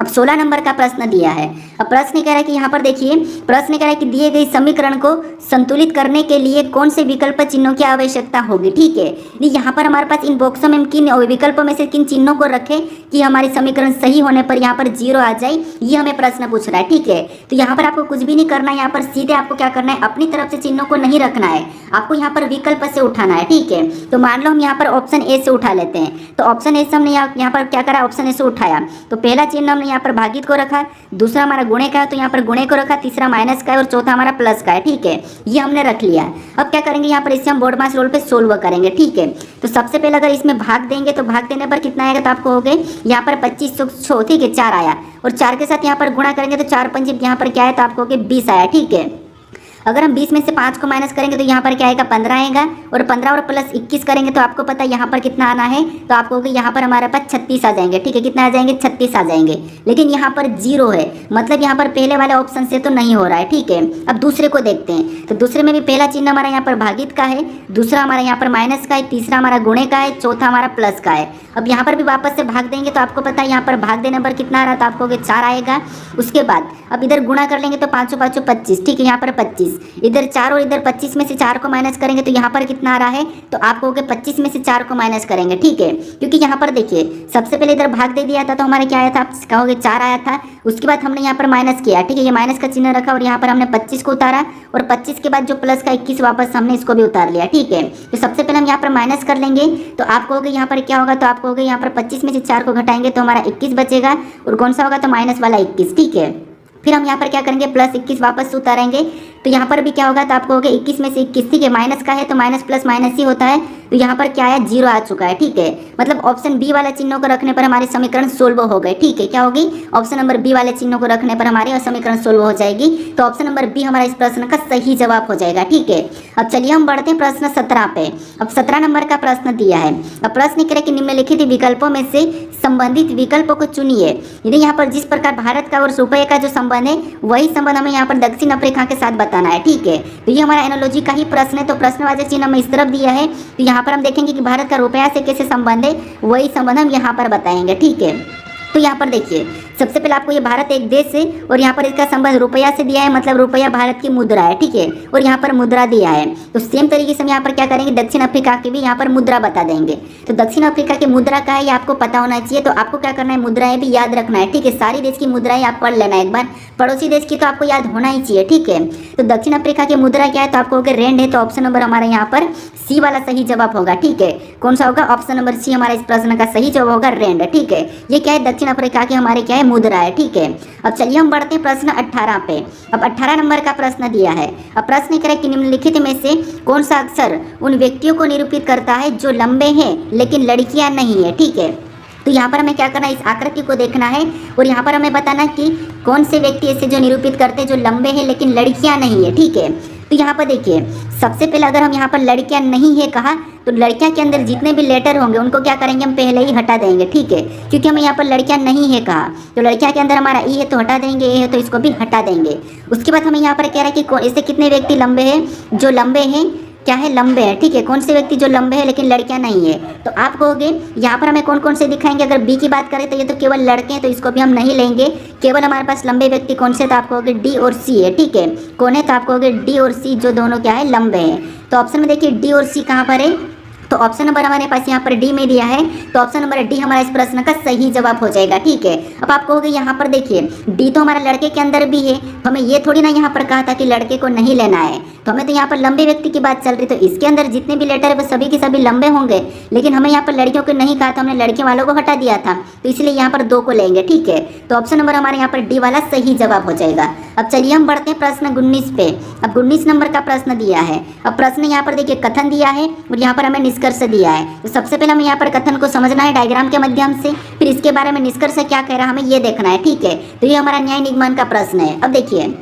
अब 16 नंबर का प्रश्न दिया है। अब प्रश्न कह रहा है कि यहाँ पर देखिए, प्रश्न कह रहा है कि दिए गए समीकरण को संतुलित करने के लिए कौन से विकल्प चिन्हों की आवश्यकता होगी। ठीक है, यहाँ पर हमारे पास इन बॉक्सों में किन विकल्पों में से किन चिन्हों को रखें कि हमारी समीकरण सही होने पर यहाँ पर 0 आ जाए, ये हमें प्रश्न पूछ रहा है। ठीक है, तो यहाँ पर आपको कुछ भी नहीं करना है, यहाँ पर सीधे आपको क्या करना है, अपनी तरफ से चिन्हों को नहीं रखना है, आपको यहाँ पर विकल्प से उठाना है। ठीक है, तो मान लो हम यहाँ पर ऑप्शन ए से उठा लेते हैं, तो ऑप्शन ए से हमने यहाँ पर क्या करा, ऑप्शन ए से उठाया, तो पहला चिन्ह हमने यहाँ पर भागित को रखा, दूसरा हमारा गुणे का है तो यहाँ पर गुणे को रखा, तीसरा माइनस का है और चौथा हमारा प्लस का है। ठीक है, ये हमने रख लिया। अब क्या करेंगे, यहाँ पर इसे हम बोर्ड मास रूल पे सोल्व करेंगे। ठीक है, तो सबसे पहले अगर इसमें भाग देंगे तो भाग देने पर कितना आएगा, तो आपको हो गए यहाँ पर 25 ठीक है 4 आया, और 4 के साथ यहाँ पर गुणा करेंगे तो 4 पंजे यहाँ पर क्या है, तो आपको हो गए 20 आया। ठीक है, अगर हम 20 में से 5 को माइनस करेंगे तो यहाँ पर क्या आएगा, 15 आएगा, और 15 और प्लस 21 करेंगे तो आपको पता है यहाँ पर कितना आना है, तो आपको यहाँ पर हमारे पास 36 आ जाएंगे। ठीक है, कितना आ जाएंगे, 36 आ जाएंगे, लेकिन यहाँ पर 0 है, मतलब यहाँ पर पहले वाले ऑप्शन से तो नहीं हो रहा है। ठीक है, अब दूसरे को देखते हैं, तो दूसरे में भी पहला चिन्ह हमारा यहाँ पर भागित का है, दूसरा हमारा यहाँ पर माइनस का है, तीसरा हमारा गुणे का है, चौथा हमारा प्लस का है। अब यहाँ पर भी वापस से भाग देंगे तो आपको पता है यहाँ पर भाग देने पर कितना आ रहा, तो आपको 4 आएगा। उसके बाद अब इधर गुणा कर लेंगे तो 5 5 25, ठीक है, यहाँ पर 25, इधर 4 और इधर 25 में से 4 को माइनस करेंगे तो यहाँ पर कितना आ रहा है, तो आप कहोगे 25 में से 4 को माइनस करेंगे। ठीक है, क्योंकि यहाँ पर देखिए सबसे पहले इधर भाग दे दिया था तो हमारे क्या आया था, आप कहोगे 4 आया था, उसके बाद हमने यहाँ पर माइनस किया। ठीक है, ये माइनस का चिन्ह रखा और यहाँ पर हमने 25 को उतारा, और 25 के बाद जो प्लस का 21 वापस हमने इसको भी उतार लिया। ठीक है, तो सबसे पहले हम यहाँ पर माइनस कर लेंगे, तो आप कहोगे यहाँ पर क्या होगा, तो आप कहोगे यहाँ पर 25 में से 4 को घटाएंगे तो हमारा 21 बचेगा, और कौन सा होगा, तो माइनस वाला 21। ठीक है, फिर हम यहाँ पर क्या करेंगे, प्लस 21 वापस उतारेंगे, तो यहाँ पर भी क्या होगा, तो आपको हो गया 21 में से 21। ठीक है, माइनस का है तो माइनस प्लस माइनस ही होता है, तो यहाँ पर क्या आया, 0 आ चुका है। ठीक है, मतलब ऑप्शन बी वाले चिन्हों को रखने पर हमारे समीकरण सोल्व हो गए। ठीक है, क्या होगी, ऑप्शन नंबर बी वाले चिन्हों को रखने पर हमारे समीकरण सोल्व हो जाएगी, तो ऑप्शन नंबर बी हमारा इस प्रश्न का सही जवाब हो जाएगा। ठीक है, अब चलिए हम बढ़ते हैं प्रश्न 17 पे। अब 17 नंबर का प्रश्न दिया है। अब प्रश्न कह रहे कि निम्नलिखित विकल्पों में से संबंधित विकल्पों को चुनिए। यदि यहाँ पर जिस प्रकार भारत का और रुपये का जो संबंध है वही संबंध हमें यहाँ पर दक्षिण अफ्रीका के साथ बताना है। ठीक है, तो ये हमारा एनालॉजी का ही प्रश्न है, तो प्रश्नवाचक चिन्ह हमें इस तरफ दिया है, तो यहाँ पर हम देखेंगे कि भारत का रुपया से कैसे संबंध है, वही संबंध हम यहाँ पर बताएंगे। ठीक है, तो यहाँ पर देखिए सबसे पहले आपको ये भारत एक देश है और यहाँ पर इसका संबंध रुपया से दिया है, मतलब रुपया भारत की मुद्रा है। ठीक है, और यहाँ पर मुद्रा दिया है, तो सेम तरीके से हम यहाँ पर क्या करेंगे, दक्षिण अफ्रीका की भी यहाँ पर मुद्रा बता देंगे। तो दक्षिण अफ्रीका की मुद्रा का है ये आपको पता होना चाहिए, तो आपको क्या करना है, मुद्राएं भी याद रखना है। ठीक है, सारी देश की मुद्राएं आप पढ़ लेना एक बार, पड़ोसी देश की तो आपको याद होना ही चाहिए। ठीक है, तो दक्षिण अफ्रीका की मुद्रा क्या है, तो आपको अगर रेंड है, तो ऑप्शन नंबर हमारा यहाँ पर सी वाला सही जवाब होगा। ठीक है, कौन सा होगा, ऑप्शन नंबर सी हमारा इस प्रश्न का सही जवाब होगा, रेंड। ठीक है, ये क्या है, दक्षिण अफ्रीका के हमारे क्या है, मुद्रा है। ठीक है, अब चलिए हम बढ़ते हैं प्रश्न 18 पे। अब 18 नंबर का प्रश्न दिया है। अब प्रश्न कह रहा है कि निम्नलिखित में से कौन सा अक्षर उन व्यक्तियों को निरूपित करता है जो लंबे हैं लेकिन लड़कियां नहीं है। ठीक है, तो यहाँ पर हमें क्या करना है, इस आकृति को देखना है और यहाँ पर हमें बताना कि कौन से व्यक्ति ऐसे जो निरूपित करते हैं जो लंबे हैं लेकिन लड़कियां नहीं है। ठीक है, तो यहाँ पर देखिए सबसे पहले अगर हम यहाँ पर लड़कियां नहीं है कहा, तो लड़कियां के अंदर जितने भी लेटर होंगे उनको क्या करेंगे, हम पहले ही हटा देंगे। ठीक है, क्योंकि हमें यहाँ पर लड़कियां नहीं है कहा, तो लड़कियां के अंदर हमारा ई है तो हटा देंगे, ए है तो इसको भी हटा देंगे। उसके बाद हमें यहाँ पर कह रहा है कि इससे कितने व्यक्ति लंबे हैं, जो लंबे हैं क्या है, लंबे हैं। ठीक है, कौन से व्यक्ति जो लंबे हैं लेकिन लड़कियां नहीं है, तो आप कहोगे यहाँ पर हमें कौन कौन से दिखाएंगे। अगर बी की बात करें तो ये तो केवल लड़के हैं, तो इसको भी हम नहीं लेंगे, केवल हमारे पास लंबे व्यक्ति कौन से, तो आप कहोगे डी और सी है। ठीक है, कौन है, तो आप कहोगे डी और सी, जो दोनों क्या है, लंबे हैं। तो ऑप्शन में देखिए डी और सी कहाँ पर है, तो ऑप्शन नंबर हमारे पास यहाँ पर डी में दिया है, तो ऑप्शन नंबर डी हमारा इस प्रश्न का सही जवाब हो जाएगा। ठीक है, अब आप कहोगे यहाँ पर देखिए डी तो हमारा लड़के के अंदर भी है, तो हमें ये थोड़ी ना यहाँ पर कहा था कि लड़के को नहीं लेना है, तो हमें तो यहाँ पर लंबे व्यक्ति की बात चल रही, तो इसके अंदर जितने भी लेटर है वो सभी के सभी लंबे होंगे, लेकिन हमें यहाँ पर लड़कियों को नहीं कहा था, हमने लड़के वालों को हटा दिया था, तो इसलिए यहाँ पर 2 को लेंगे। ठीक है, तो ऑप्शन नंबर हमारे यहाँ पर डी वाला सही जवाब हो जाएगा। अब चलिए हम बढ़ते हैं प्रश्न 19 पे। अब 19 नंबर का प्रश्न दिया है। अब प्रश्न यहाँ पर देखिए कथन दिया है और यहाँ पर हमें निष्कर्ष दिया है, तो सबसे पहले हमें यहाँ पर कथन को समझना है डायग्राम के माध्यम से, फिर इसके बारे में निष्कर्ष क्या कह रहा है हमें ये देखना है। ठीक है, तो ये हमारा न्याय निगमन का प्रश्न है। अब देखिए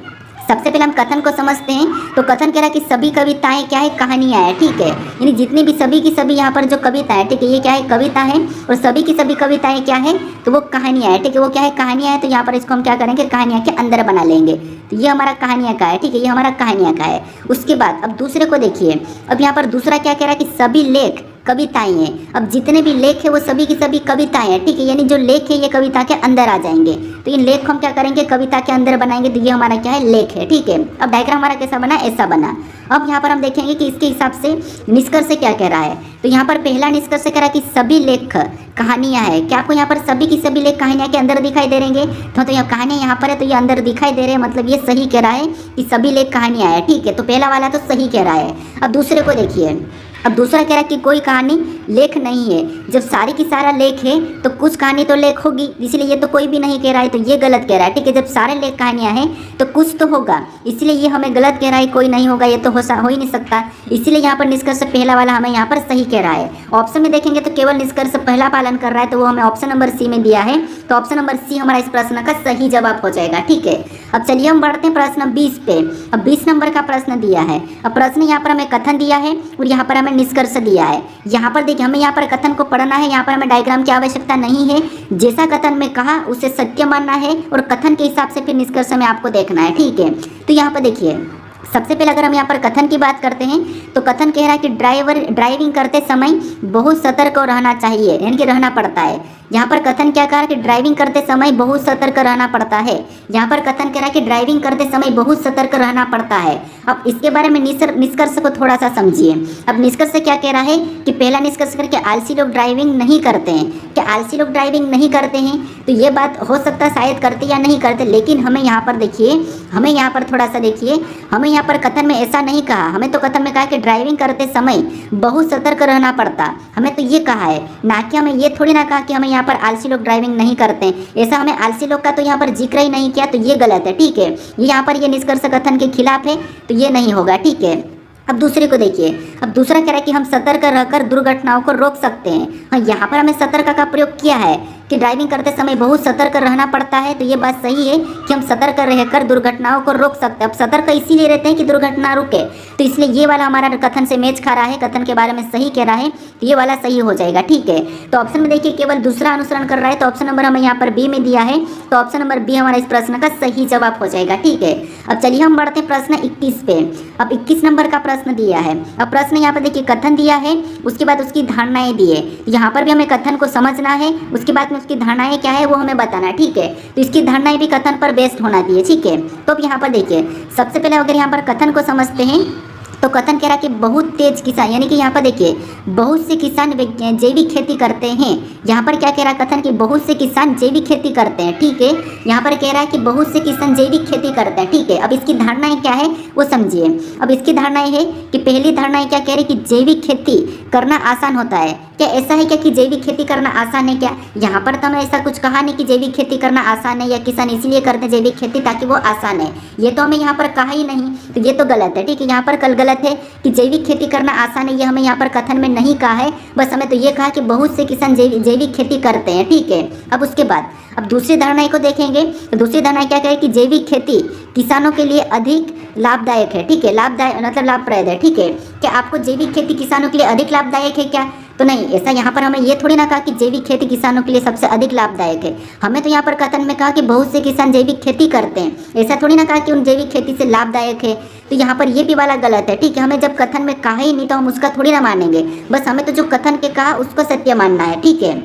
सबसे पहले हम कथन को समझते हैं, तो कथन कह रहा है कि सभी कविताएं क्या है, कहानियां है। ठीक है, यानी जितनी भी सभी की सभी यहाँ पर जो कविता है, ठीक है, ये क्या है, कविता है, और सभी की सभी कविताएं क्या है, तो वो कहानियां है। ठीक है, वो क्या है, कहानियां है, तो यहाँ पर इसको हम क्या करेंगे, कहानियां के अंदर बना लेंगे, तो ये हमारा कहानियां का है। ठीक है, ये हमारा कहानियां का है। उसके बाद अब दूसरे को देखिए, अब यहाँ पर दूसरा क्या कह रहा है कि सभी लेख कविताएं हैं। अब जितने भी लेख है वो सभी की सभी कविताएं हैं, ठीक है, यानी जो लेख है ये कविता के अंदर आ जाएंगे। तो इन लेख को हम क्या करेंगे, कविता के अंदर बनाएंगे, तो ये हमारा क्या है, लेख है, ठीक है। अब डायग्राम हमारा कैसा बना, ऐसा बना। अब यहाँ पर हम देखेंगे कि इसके हिसाब से निष्कर्ष क्या कह रहा है। तो यहाँ पर पहला निष्कर्ष कह रहा है कि सभी लेख कहानियाँ है। क्या आपको यहाँ पर सभी की सभी लेख कहानियाँ के अंदर दिखाई दे रहेंगे, तो यहाँ कहानियाँ यहाँ पर है तो ये अंदर दिखाई दे रहे हैं, मतलब ये सही कह रहा है कि सभी लेख कहानियाँ है, ठीक है। तो पहला वाला तो सही कह रहा है। अब दूसरे को देखिए, अब दूसरा कह रहा है कि कोई कहानी लेख नहीं है। जब सारी की सारा लेख है तो कुछ कहानी तो लेख होगी, इसलिए ये तो कोई भी नहीं कह रहा है, तो ये गलत कह रहा है, ठीक है। जब सारे लेख कहानियाँ हैं तो कुछ तो होगा, इसलिए ये हमें गलत कह रहा है, कोई नहीं होगा, ये तो हो ही नहीं सकता, इसलिए यहाँ पर निष्कर्ष पहला वाला हमें यहाँ पर सही कह रहा है। ऑप्शन में देखेंगे तो केवल निष्कर्ष पहला पालन कर रहा है, तो वो हमें ऑप्शन नंबर सी में दिया है, तो ऑप्शन नंबर सी हमारा इस प्रश्न का सही जवाब हो जाएगा, ठीक है। अब चलिए हम बढ़ते हैं प्रश्न 20 पे। अब 20 नंबर का प्रश्न दिया है। अब प्रश्न यहाँ पर हमें कथन दिया है और यहाँ पर हमें निष्कर्ष दिया है। यहाँ पर देखिए हमें यहाँ पर कथन को पढ़ना है, यहाँ पर हमें डायग्राम की आवश्यकता नहीं है, जैसा कथन में कहा उसे सत्य मानना है और कथन के हिसाब से फिर निष्कर्ष में आपको देखना है, ठीक है। तो यहाँ पर देखिए सबसे पहले अगर हम यहाँ पर कथन की बात करते हैं तो कथन कह रहा है कि ड्राइविंग करते समय बहुत सतर्क रहना चाहिए, यानी कि रहना पड़ता है। यहाँ पर कथन क्या कह रहा है कि ड्राइविंग करते समय बहुत सतर्क रहना पड़ता है। यहाँ पर कथन कह रहा है कि ड्राइविंग करते समय बहुत सतर्क रहना पड़ता है। अब इसके बारे में निष्कर्ष को थोड़ा सा समझिए। अब निष्कर्ष क्या कह रहा है कि पहला निष्कर्ष करके आलसी लोग ड्राइविंग नहीं करते हैं। क्या आलसी लोग ड्राइविंग नहीं करते हैं? तो ये बात हो सकता है शायद करते या नहीं करते, लेकिन हमें यहाँ पर देखिए, हमें यहाँ पर थोड़ा सा देखिए, हमें यहाँ पर कथन में ऐसा नहीं कहा, हमें तो कथन में कहा कि ड्राइविंग करते समय बहुत सतर्क रहना पड़ता, हमें तो ये कहा है, ना कि हमें ये थोड़ी ना कहा कि हमें यहाँ पर आलसी लोग ड्राइविंग नहीं करते हैं। ऐसा हमें आलसी लोग का तो यहाँ पर जिक्र ही नहीं किया, तो ये गलत है, ठीक है। ये यहाँ पर ये निष्कर्ष कथन के खिलाफ है, तो ये नहीं होगा, ठीक है। अब दूसरे को देखिए, अब दूसरा कह रहा है कि हम सतर्क रहकर दुर्घटनाओं को रोक सकते हैं। हाँ, यहाँ पर हमें सतर्क का प्रयोग किया है कि ड्राइविंग करते समय बहुत सतर्क रहना पड़ता है, तो ये बात सही है कि हम सतर्क रहकर दुर्घटनाओं को रोक सकते हैं। अब सतर्क इसीलिए रहते हैं कि दुर्घटना रुके, तो इसलिए ये वाला हमारा कथन से मैच खा रहा है, कथन के बारे में सही कह रहा है, तो ये वाला सही हो जाएगा, ठीक है। तो ऑप्शन में देखिए केवल दूसरा अनुसरण कर रहा है, तो ऑप्शन नंबर हमें यहाँ पर बी में दिया है, तो ऑप्शन नंबर बी हमारा इस प्रश्न का सही जवाब हो जाएगा, ठीक है। अब चलिए हम बढ़ते हैं प्रश्न 21 पे। अब 21 नंबर का प्रश्न दिया है। अब प्रश्न यहाँ पर देखिए कथन दिया है, उसके बाद उसकी धारणाएं दी है। यहाँ पर भी हमें कथन को समझना है, उसके बाद में उसकी धारणाएं क्या है वो हमें बताना है, ठीक है। तो इसकी धारणाएं भी कथन पर बेस्ड होना चाहिए, ठीक है। तो अब यहाँ पर देखिए सबसे पहले अगर यहाँ पर कथन को समझते हैं तो कथन कह रहा है कि बहुत तेज किसान, यानी कि यहाँ पर देखिए बहुत से किसान जैविक खेती करते हैं। यहाँ पर क्या कह रहा है कथन कि बहुत से किसान जैविक खेती करते हैं, ठीक है। यहाँ पर कह रहा है कि बहुत से किसान जैविक खेती करते हैं, ठीक है। अब इसकी धारणाएं क्या है वो समझिए। अब इसकी धारणाएं है कि पहली धारणाएं क्या कह रही कि जैविक खेती करना आसान होता है। क्या ऐसा है क्या कि जैविक खेती करना आसान है? क्या यहाँ पर तो हमें ऐसा कुछ कहा नहीं कि जैविक खेती करना आसान है या किसान इसलिए करते हैं जैविक खेती ताकि वो आसान है, ये तो हमें यहाँ पर कहा ही नहीं, तो ये तो गलत है, ठीक है। यहाँ पर कल गलत है कि जैविक खेती करना आसान है, ये हमें यहाँ पर कथन में नहीं कहा है, बस हमें तो ये कहा कि बहुत से किसान जैविक खेती करते हैं, ठीक है। अब उसके बाद अब दूसरी धारणा को देखेंगे, तो दूसरी धारणा क्या कहे कि जैविक खेती किसानों के लिए अधिक लाभदायक है, ठीक है। लाभदायक मतलब लाभप्रद है, ठीक है। क्या आपको जैविक खेती किसानों के लिए अधिक लाभदायक है क्या? तो नहीं, ऐसा यहाँ पर हमें ये थोड़ी ना कहा कि जैविक खेती किसानों के लिए सबसे अधिक लाभदायक है, हमें तो यहाँ पर कथन में कहा कि बहुत से किसान जैविक खेती करते हैं, ऐसा थोड़ी ना कहा कि उन जैविक खेती से लाभदायक है, तो यहाँ पर ये भी वाला गलत है, ठीक है। हमें जब कथन में कहा ही नहीं तो हम उसका थोड़ी ना मानेंगे, बस हमें तो जो कथन के कहा उसको सत्य मानना है, ठीक है।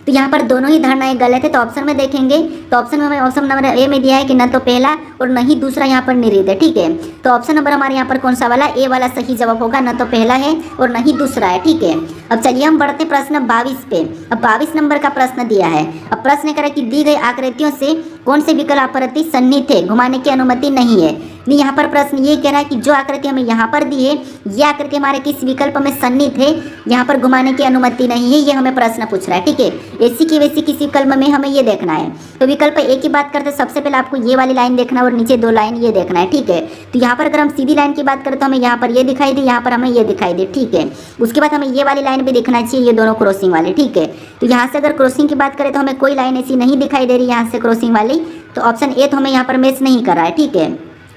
तो यहाँ पर दोनों ही धारणाएं गलत है, तो ऑप्शन में देखेंगे तो ऑप्शन में हमें ऑप्शन नंबर ए में दिया है कि न तो पहला और न ही दूसरा यहाँ पर निहित है, ठीक है। तो ऑप्शन नंबर हमारे यहाँ पर कौन सा वाला, ए वाला सही जवाब होगा, न तो पहला है और न ही दूसरा है, ठीक है। अब चलिए हम बढ़ते प्रश्न 22 पे। अब 22 नंबर का प्रश्न दिया है। अब प्रश्न कह रहा है कि दी गई आकृतियों से कौन से विकल्प आकृति सन्निहित है, घुमाने की अनुमति नहीं है। नहीं, यहाँ पर प्रश्न ये कह रहा है कि जो आकृति हमें यहाँ पर दी है ये आकृति हमारे किस विकल्प में सन्निहित है, यहाँ पर घुमाने की अनुमति नहीं है, ये हमें प्रश्न पूछ रहा है, ठीक है। ऐसी की वैसी किसी विकल्प में हमें ये देखना है। तो विकल्प ए की बात करते सबसे पहले आपको ये वाली लाइन देखना और नीचे 2 लाइन ये देखना है, ठीक है। तो यहाँ पर अगर हम सीधी लाइन की बात करें तो हमें यहाँ पर ये दिखाई दे, यहाँ पर हमें ये दिखाई दे, ठीक है। उसके बाद हमें ये वाली लाइन भी दिखना चाहिए, ये दोनों क्रॉसिंग वाले, ठीक है। तो यहाँ से अगर क्रॉसिंग की बात करें तो हमें कोई लाइन ऐसी नहीं दिखाई दे रही यहाँ से क्रॉसिंग वाली, तो ऑप्शन ए तो हमें यहाँ पर मैच नहीं कर रहा है, ठीक है।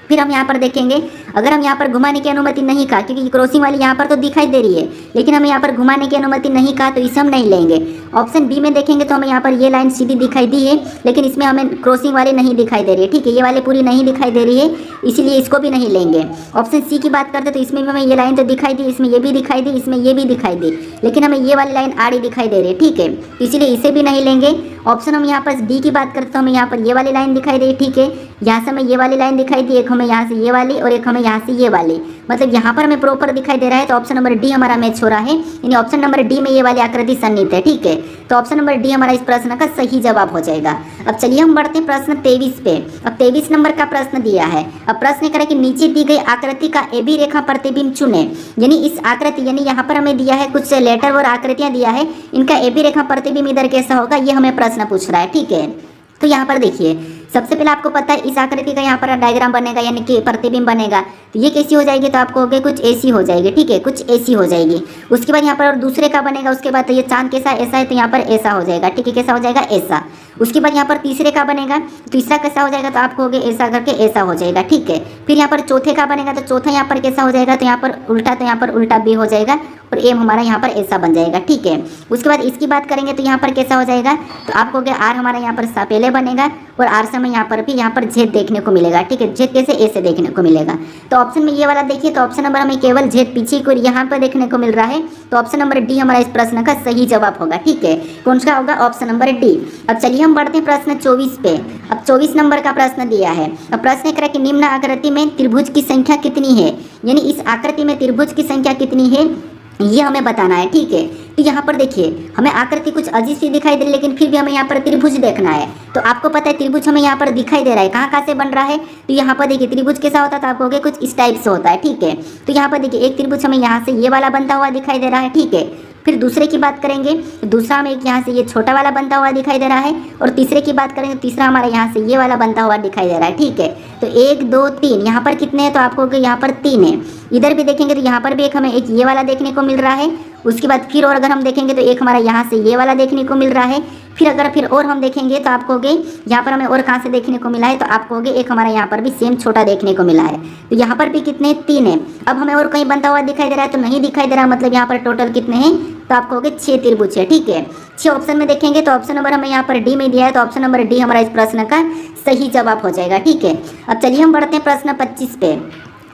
फिर हम यहाँ पर देखेंगे अगर हम यहाँ पर घुमाने की अनुमति नहीं कहा, क्योंकि क्रॉसिंग वाली यहाँ पर तो दिखाई दे रही है, लेकिन हम यहाँ पर घुमाने की अनुमति नहीं कहा, तो इसे हम नहीं लेंगे। ऑप्शन बी में देखेंगे तो हमें यहाँ पर ये लाइन सीधी दिखाई दी है, लेकिन इसमें हमें क्रॉसिंग वाली नहीं दिखाई दे रही है, ठीक है, ये वाली पूरी नहीं दिखाई दे रही है, इसीलिए इसको भी नहीं लेंगे। ऑप्शन सी की बात करते तो इसमें भी हमें ये लाइन तो दिखाई दी, इसमें ये भी दिखाई दी, इसमें ये भी दिखाई दी, लेकिन हमें ये वाली लाइन आड़ी दिखाई दे रही है, ठीक है, इसीलिए इसे भी नहीं लेंगे। ऑप्शन हम यहाँ पर डी की बात करते तो हमें यहाँ पर ये वाली लाइन दिखाई दे, ठीक है, यहाँ से हमें ये वाली लाइन दिखाई दी, एक हमें यहाँ से ये वाली और एक हमें यहाँ से ये वाली, मतलब यहाँ पर हमें प्रॉपर दिखाई दे रहा है, तो ऑप्शन नंबर डी हमारा मैच हो रहा है, यानी ऑप्शन नंबर डी में ये वाली आकृति सन्निहित है, ठीक है, तो ऑप्शन नंबर डी हमारा इस प्रश्न का सही जवाब हो जाएगा। अब चलिए हम बढ़ते हैं प्रश्न 23 पे। अब 23 नंबर का प्रश्न दिया है। अब प्रश्न करें कि नीचे दी गई आकृति का ए बी रेखा प्रतिबिंब चुने, यानी इस आकृति, यानी यहाँ पर हमें दिया है कुछ लेटर और आकृतियां दिया है, इनका ए बी रेखा प्रतिबिंब इधर कैसा होगा, ये हमें प्रश्न पूछ रहा है, ठीक है। तो यहाँ पर देखिए, सबसे पहले आपको पता है इस आकृति का यहाँ पर डायग्राम बनेगा, यानी कि प्रतिबिंब बनेगा, तो ये कैसी हो जाएगी, तो आपको होगे कुछ ऐसी हो जाएगी, ठीक है, कुछ ऐसी हो जाएगी। उसके बाद यहाँ पर और दूसरे का बनेगा, उसके बाद तो ये चांद कैसा ऐसा है, तो यहाँ पर ऐसा हो जाएगा, ठीक है, कैसा हो जाएगा, ऐसा। उसके बाद यहाँ पर तीसरे का बनेगा, तीसरा कैसा हो जाएगा, तो आपको होगे ऐसा करके ऐसा हो जाएगा, ठीक है। फिर यहाँ पर चौथे का बनेगा, तो चौथा यहाँ पर कैसा हो जाएगा, तो यहाँ पर उल्टा, तो यहाँ पर उल्टा भी हो जाएगा, और एम हमारा यहाँ पर ऐसा बन जाएगा, ठीक है। उसके बाद इसकी बात करेंगे तो यहाँ पर कैसा हो जाएगा, तो आपको होगा आर हमारा यहाँ पर पहले बनेगा, और आर से हमें यहाँ पर भी यहाँ पर जेड देखने को मिलेगा, ठीक है, जेड कैसे ऐसे देखने को मिलेगा। तो ऑप्शन में ये वाला देखिए, तो ऑप्शन नंबर हमें केवल जेड पीछे को यहाँ पर देखने को मिल रहा है, तो ऑप्शन नंबर डी हमारा इस प्रश्न का सही जवाब होगा, ठीक है, कौन सा होगा, ऑप्शन नंबर डी। अब चलिए हम बढ़ते हैं प्रश्न 24 पे। अब 24 नंबर का प्रश्न दिया है। अब प्रश्न करें कि निम्न आकृति में त्रिभुज की संख्या कितनी है, यानी इस आकृति में त्रिभुज की संख्या कितनी है ये हमें बताना है, ठीक है। तो यहाँ पर देखिए, हमें आकृति कुछ अजीब सी दिखाई दे रही, लेकिन फिर भी हमें यहाँ पर त्रिभुज देखना है। तो आपको पता है त्रिभुज हमें यहाँ पर दिखाई दे रहा है, कहाँ कहाँ से बन रहा है, तो यहाँ पर देखिए त्रिभुज कैसा होता है, तो आपको कुछ इस टाइप से होता है, ठीक है। तो यहाँ पर देखिए एक त्रिभुज हमें यहाँ से ये वाला बनता हुआ दिखाई दे रहा है, ठीक है। फिर दूसरे की बात करेंगे, दूसरा हमें एक यहाँ से ये छोटा वाला बनता हुआ दिखाई दे रहा है, और तीसरे की बात करेंगे, तीसरा हमारा यहाँ से ये वाला बनता हुआ दिखाई दे रहा है, ठीक है। तो 1 2 3 यहाँ पर कितने हैं, तो आपको यहाँ पर 3 है। इधर भी देखेंगे तो यहाँ पर भी एक हमें एक ये वाला देखने को मिल रहा है। उसके बाद फिर और अगर हम देखेंगे तो एक हमारा यहाँ से ये वाला देखने को मिल रहा है। फिर और हम देखेंगे तो आपको होगे यहाँ पर हमें और कहाँ से देखने को मिला है, तो आपको होगे एक हमारा यहाँ पर भी सेम छोटा देखने को मिला है। तो यहाँ पर भी कितने 3 है। अब हमें और कहीं बनता हुआ दिखाई दे रहा है, तो नहीं दिखाई दे रहा, मतलब यहाँ पर टोटल कितने हैं, तो आपको होगे 6 त्रिभुज है, ठीक है। 6 ऑप्शन में देखेंगे तो ऑप्शन नंबर हमें यहाँ पर डी में दिया है, तो ऑप्शन नंबर डी हमारा इस प्रश्न का सही जवाब हो जाएगा, ठीक है। अब चलिए हम बढ़ते हैं प्रश्न 25 पे।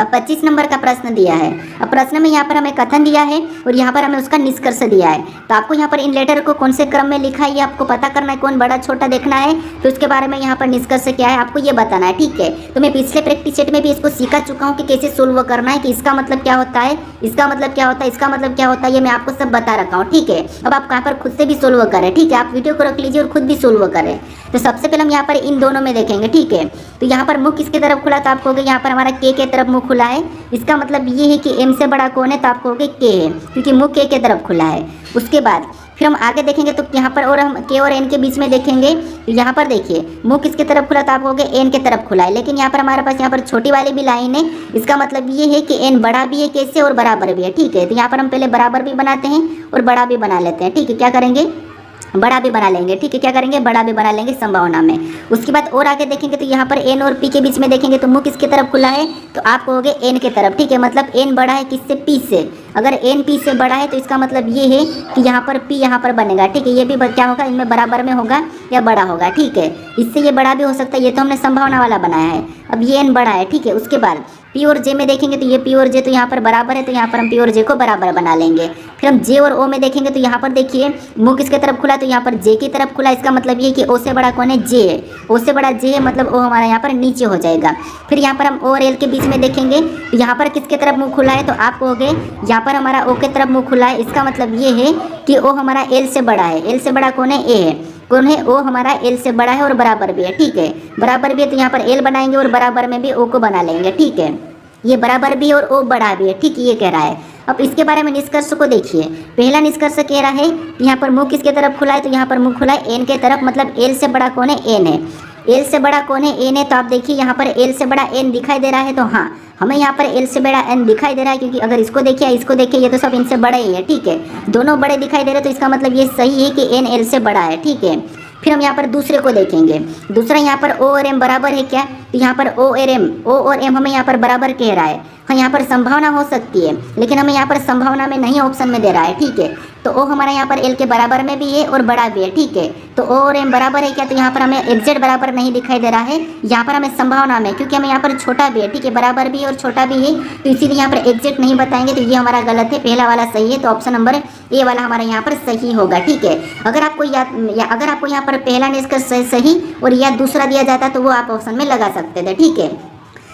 अब 25 नंबर का प्रश्न दिया है। अब प्रश्न में यहाँ पर हमें कथन दिया है और यहाँ पर हमें उसका निष्कर्ष दिया है। तो आपको यहाँ पर इन लेटर को कौन से क्रम में लिखा है ये आपको पता करना है, कौन बड़ा छोटा देखना है, तो उसके बारे में यहाँ पर निष्कर्ष क्या है आपको ये बताना है, ठीक है। तो मैं पिछले प्रैक्टिस सेट में भी इसको सीखा चुका हूँ कि कैसे सोल्व करना है, कि इसका मतलब क्या होता है, इसका मतलब क्या होता है, इसका मतलब क्या होता है, ये मैं आपको सब बता रखा हूँ, ठीक है। अब आप यहाँ पर खुद से भी सोल्व करें, ठीक है, आप वीडियो को रख लीजिए और खुद भी सोल्व करें। तो सबसे पहले हम यहाँ पर इन दोनों में देखेंगे, ठीक है। तो यहाँ पर मुख किसके तरफ खुला, तो आपको यहाँ पर हमारा के तरफ मुख खुला है। इसका मतलब ये है कि एम से बड़ा कौन है, तो आपको के है, क्योंकि मुख के तरफ खुला है। उसके बाद फिर हम आगे देखेंगे तो यहाँ पर और हम के और एन के बीच में देखेंगे, तो यहाँ पर देखिए मुख किसके तरफ खुला, तो आपको एन के तरफ खुला है। लेकिन यहाँ पर हमारे पास यहाँ पर छोटी वाली भी लाइन है, इसका मतलब ये है कि एन बड़ा भी है के से और बराबर भी है, ठीक है। तो यहाँ पर हम पहले बराबर भी बनाते हैं और बड़ा भी बना लेते हैं, ठीक है। क्या करेंगे, बड़ा भी बना लेंगे, ठीक है। क्या करेंगे, बड़ा भी बना लेंगे संभावना में। उसके बाद और आगे देखेंगे तो यहाँ पर एन और पी के बीच में देखेंगे तो मुख किसके तरफ खुला है, तो आप कहोगे एन के तरफ, ठीक है। मतलब एन बड़ा है किससे, पी से। अगर एन पी से बड़ा है तो इसका मतलब ये है कि यहाँ पर पी यहाँ पर बनेगा, ठीक है। ये भी क्या होगा, इनमें बराबर में होगा या बड़ा होगा, ठीक है। इससे ये बड़ा भी हो सकता है, ये तो हमने संभावना वाला बनाया है। अब ये एन बड़ा है, ठीक है। उसके बाद पी और जे में देखेंगे तो ये पी और जे तो यहाँ पर बराबर है, तो यहाँ पर हम पी और जे को बराबर बना लेंगे। फिर हम जे और ओ में देखेंगे तो यहाँ पर देखिए मुख किसके तरफ खुला, तो यहाँ पर जे की तरफ खुला। इसका मतलब ये कि ओ से बड़ा कौन है, जे है। ओ से बड़ा जे है, मतलब ओ हमारा यहाँ पर नीचे हो जाएगा। फिर यहाँ पर हम ओ और एल के बीच में देखेंगे तो यहाँ पर किसके तरफ मुँह खुला है, तो आप कहोगे यहाँ पर हमारा ओ के तरफ मुँह खुला है। इसका मतलब ये है कि ओ हमारा एल से बड़ा है। एल से बड़ा कौन है, ए है। कौन है, ओ हमारा एल से बड़ा है और बराबर भी है, ठीक है। बराबर भी है तो यहाँ पर एल बनाएंगे और बराबर में भी ओ को बना लेंगे, ठीक है। ये बराबर भी और ओ बड़ा भी है, ठीक है, ये कह रहा है। अब इसके बारे में निष्कर्ष को देखिए। पहला निष्कर्ष कह रहा है यहाँ पर मुँह किसके तरफ खुला है, तो यहाँ पर मुँह खुला है एन के तरफ, मतलब एल से बड़ा कौन है, एन है। एल से बड़ा कौन है, एन है। तो आप देखिए यहाँ पर एल से बड़ा एन दिखाई दे रहा है, तो हाँ हमें यहाँ पर एल से बड़ा एन दिखाई दे रहा है, क्योंकि अगर इसको देखिए इसको देखिए ये तो सब इनसे बड़े ही है, ठीक है। दोनों बड़े दिखाई दे रहे, तो इसका मतलब ये सही है कि एन एल से बड़ा है, ठीक है। फिर हम यहाँ पर दूसरे को देखेंगे। दूसरा यहाँ पर ओ और एम बराबर है क्या, तो यहाँ पर ओ और एम हमें यहाँ पर बराबर कह रहा है। हाँ यहाँ पर संभावना हो सकती है, लेकिन हमें यहाँ पर संभावना में नहीं ऑप्शन में दे रहा है, ठीक है। तो ओ हमारा यहाँ पर एल के बराबर में भी है और बड़ा भी है, ठीक है। तो ओ और एम बराबर है क्या, तो यहाँ पर हमें एग्जैक्ट बराबर नहीं दिखाई दे रहा है, यहाँ पर हमें संभावना में, क्योंकि हमें यहाँ पर छोटा भी है, ठीक है, बराबर भी और छोटा भी है, तो इसीलिए यहाँ पर एग्जैक्ट नहीं बताएंगे, तो ये हमारा गलत है, पहला वाला सही है, तो ऑप्शन नंबर ए वाला हमारा यहाँ पर सही होगा, ठीक है। अगर आपको यहाँ पर पहला निष्कर्ष सही और या दूसरा दिया जाता तो वो आप ऑप्शन में लगा सकते थे, ठीक है।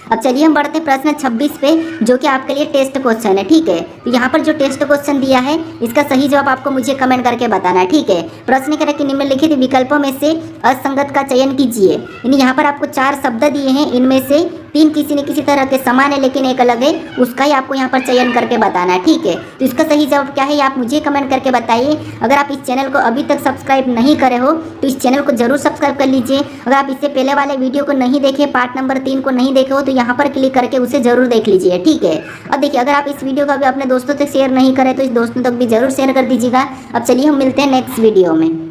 अब चलिए हम बढ़ते प्रश्न 26 पे, जो कि आपके लिए टेस्ट क्वेश्चन है, ठीक है। तो यहाँ पर जो टेस्ट क्वेश्चन दिया है इसका सही जवाब आपको मुझे कमेंट करके बताना है, ठीक है। प्रश्न कह रहा है कि निम्नलिखित विकल्पों में से असंगत का चयन कीजिए। यानी यहाँ पर आपको 4 शब्द दिए हैं, इनमें से 3 किसी न किसी तरह के समान है लेकिन एक अलग है, उसका ही आपको यहाँ पर चयन करके बताना है, ठीक है। तो इसका सही जवाब क्या है ये आप मुझे कमेंट करके बताइए। अगर आप इस चैनल को अभी तक सब्सक्राइब नहीं करे हो तो इस चैनल को जरूर सब्सक्राइब कर लीजिए। अगर आप इससे पहले वाले वीडियो को नहीं देखे, पार्ट नंबर 3 को नहीं देखे हो, तो यहाँ पर क्लिक करके उसे जरूर देख लीजिए, ठीक है। अब देखिए, अगर आप इस वीडियो को अभी अपने दोस्तों तक शेयर नहीं करें तो इस दोस्तों तक भी जरूर शेयर कर दीजिएगा। अब चलिए हम मिलते हैं नेक्स्ट वीडियो में।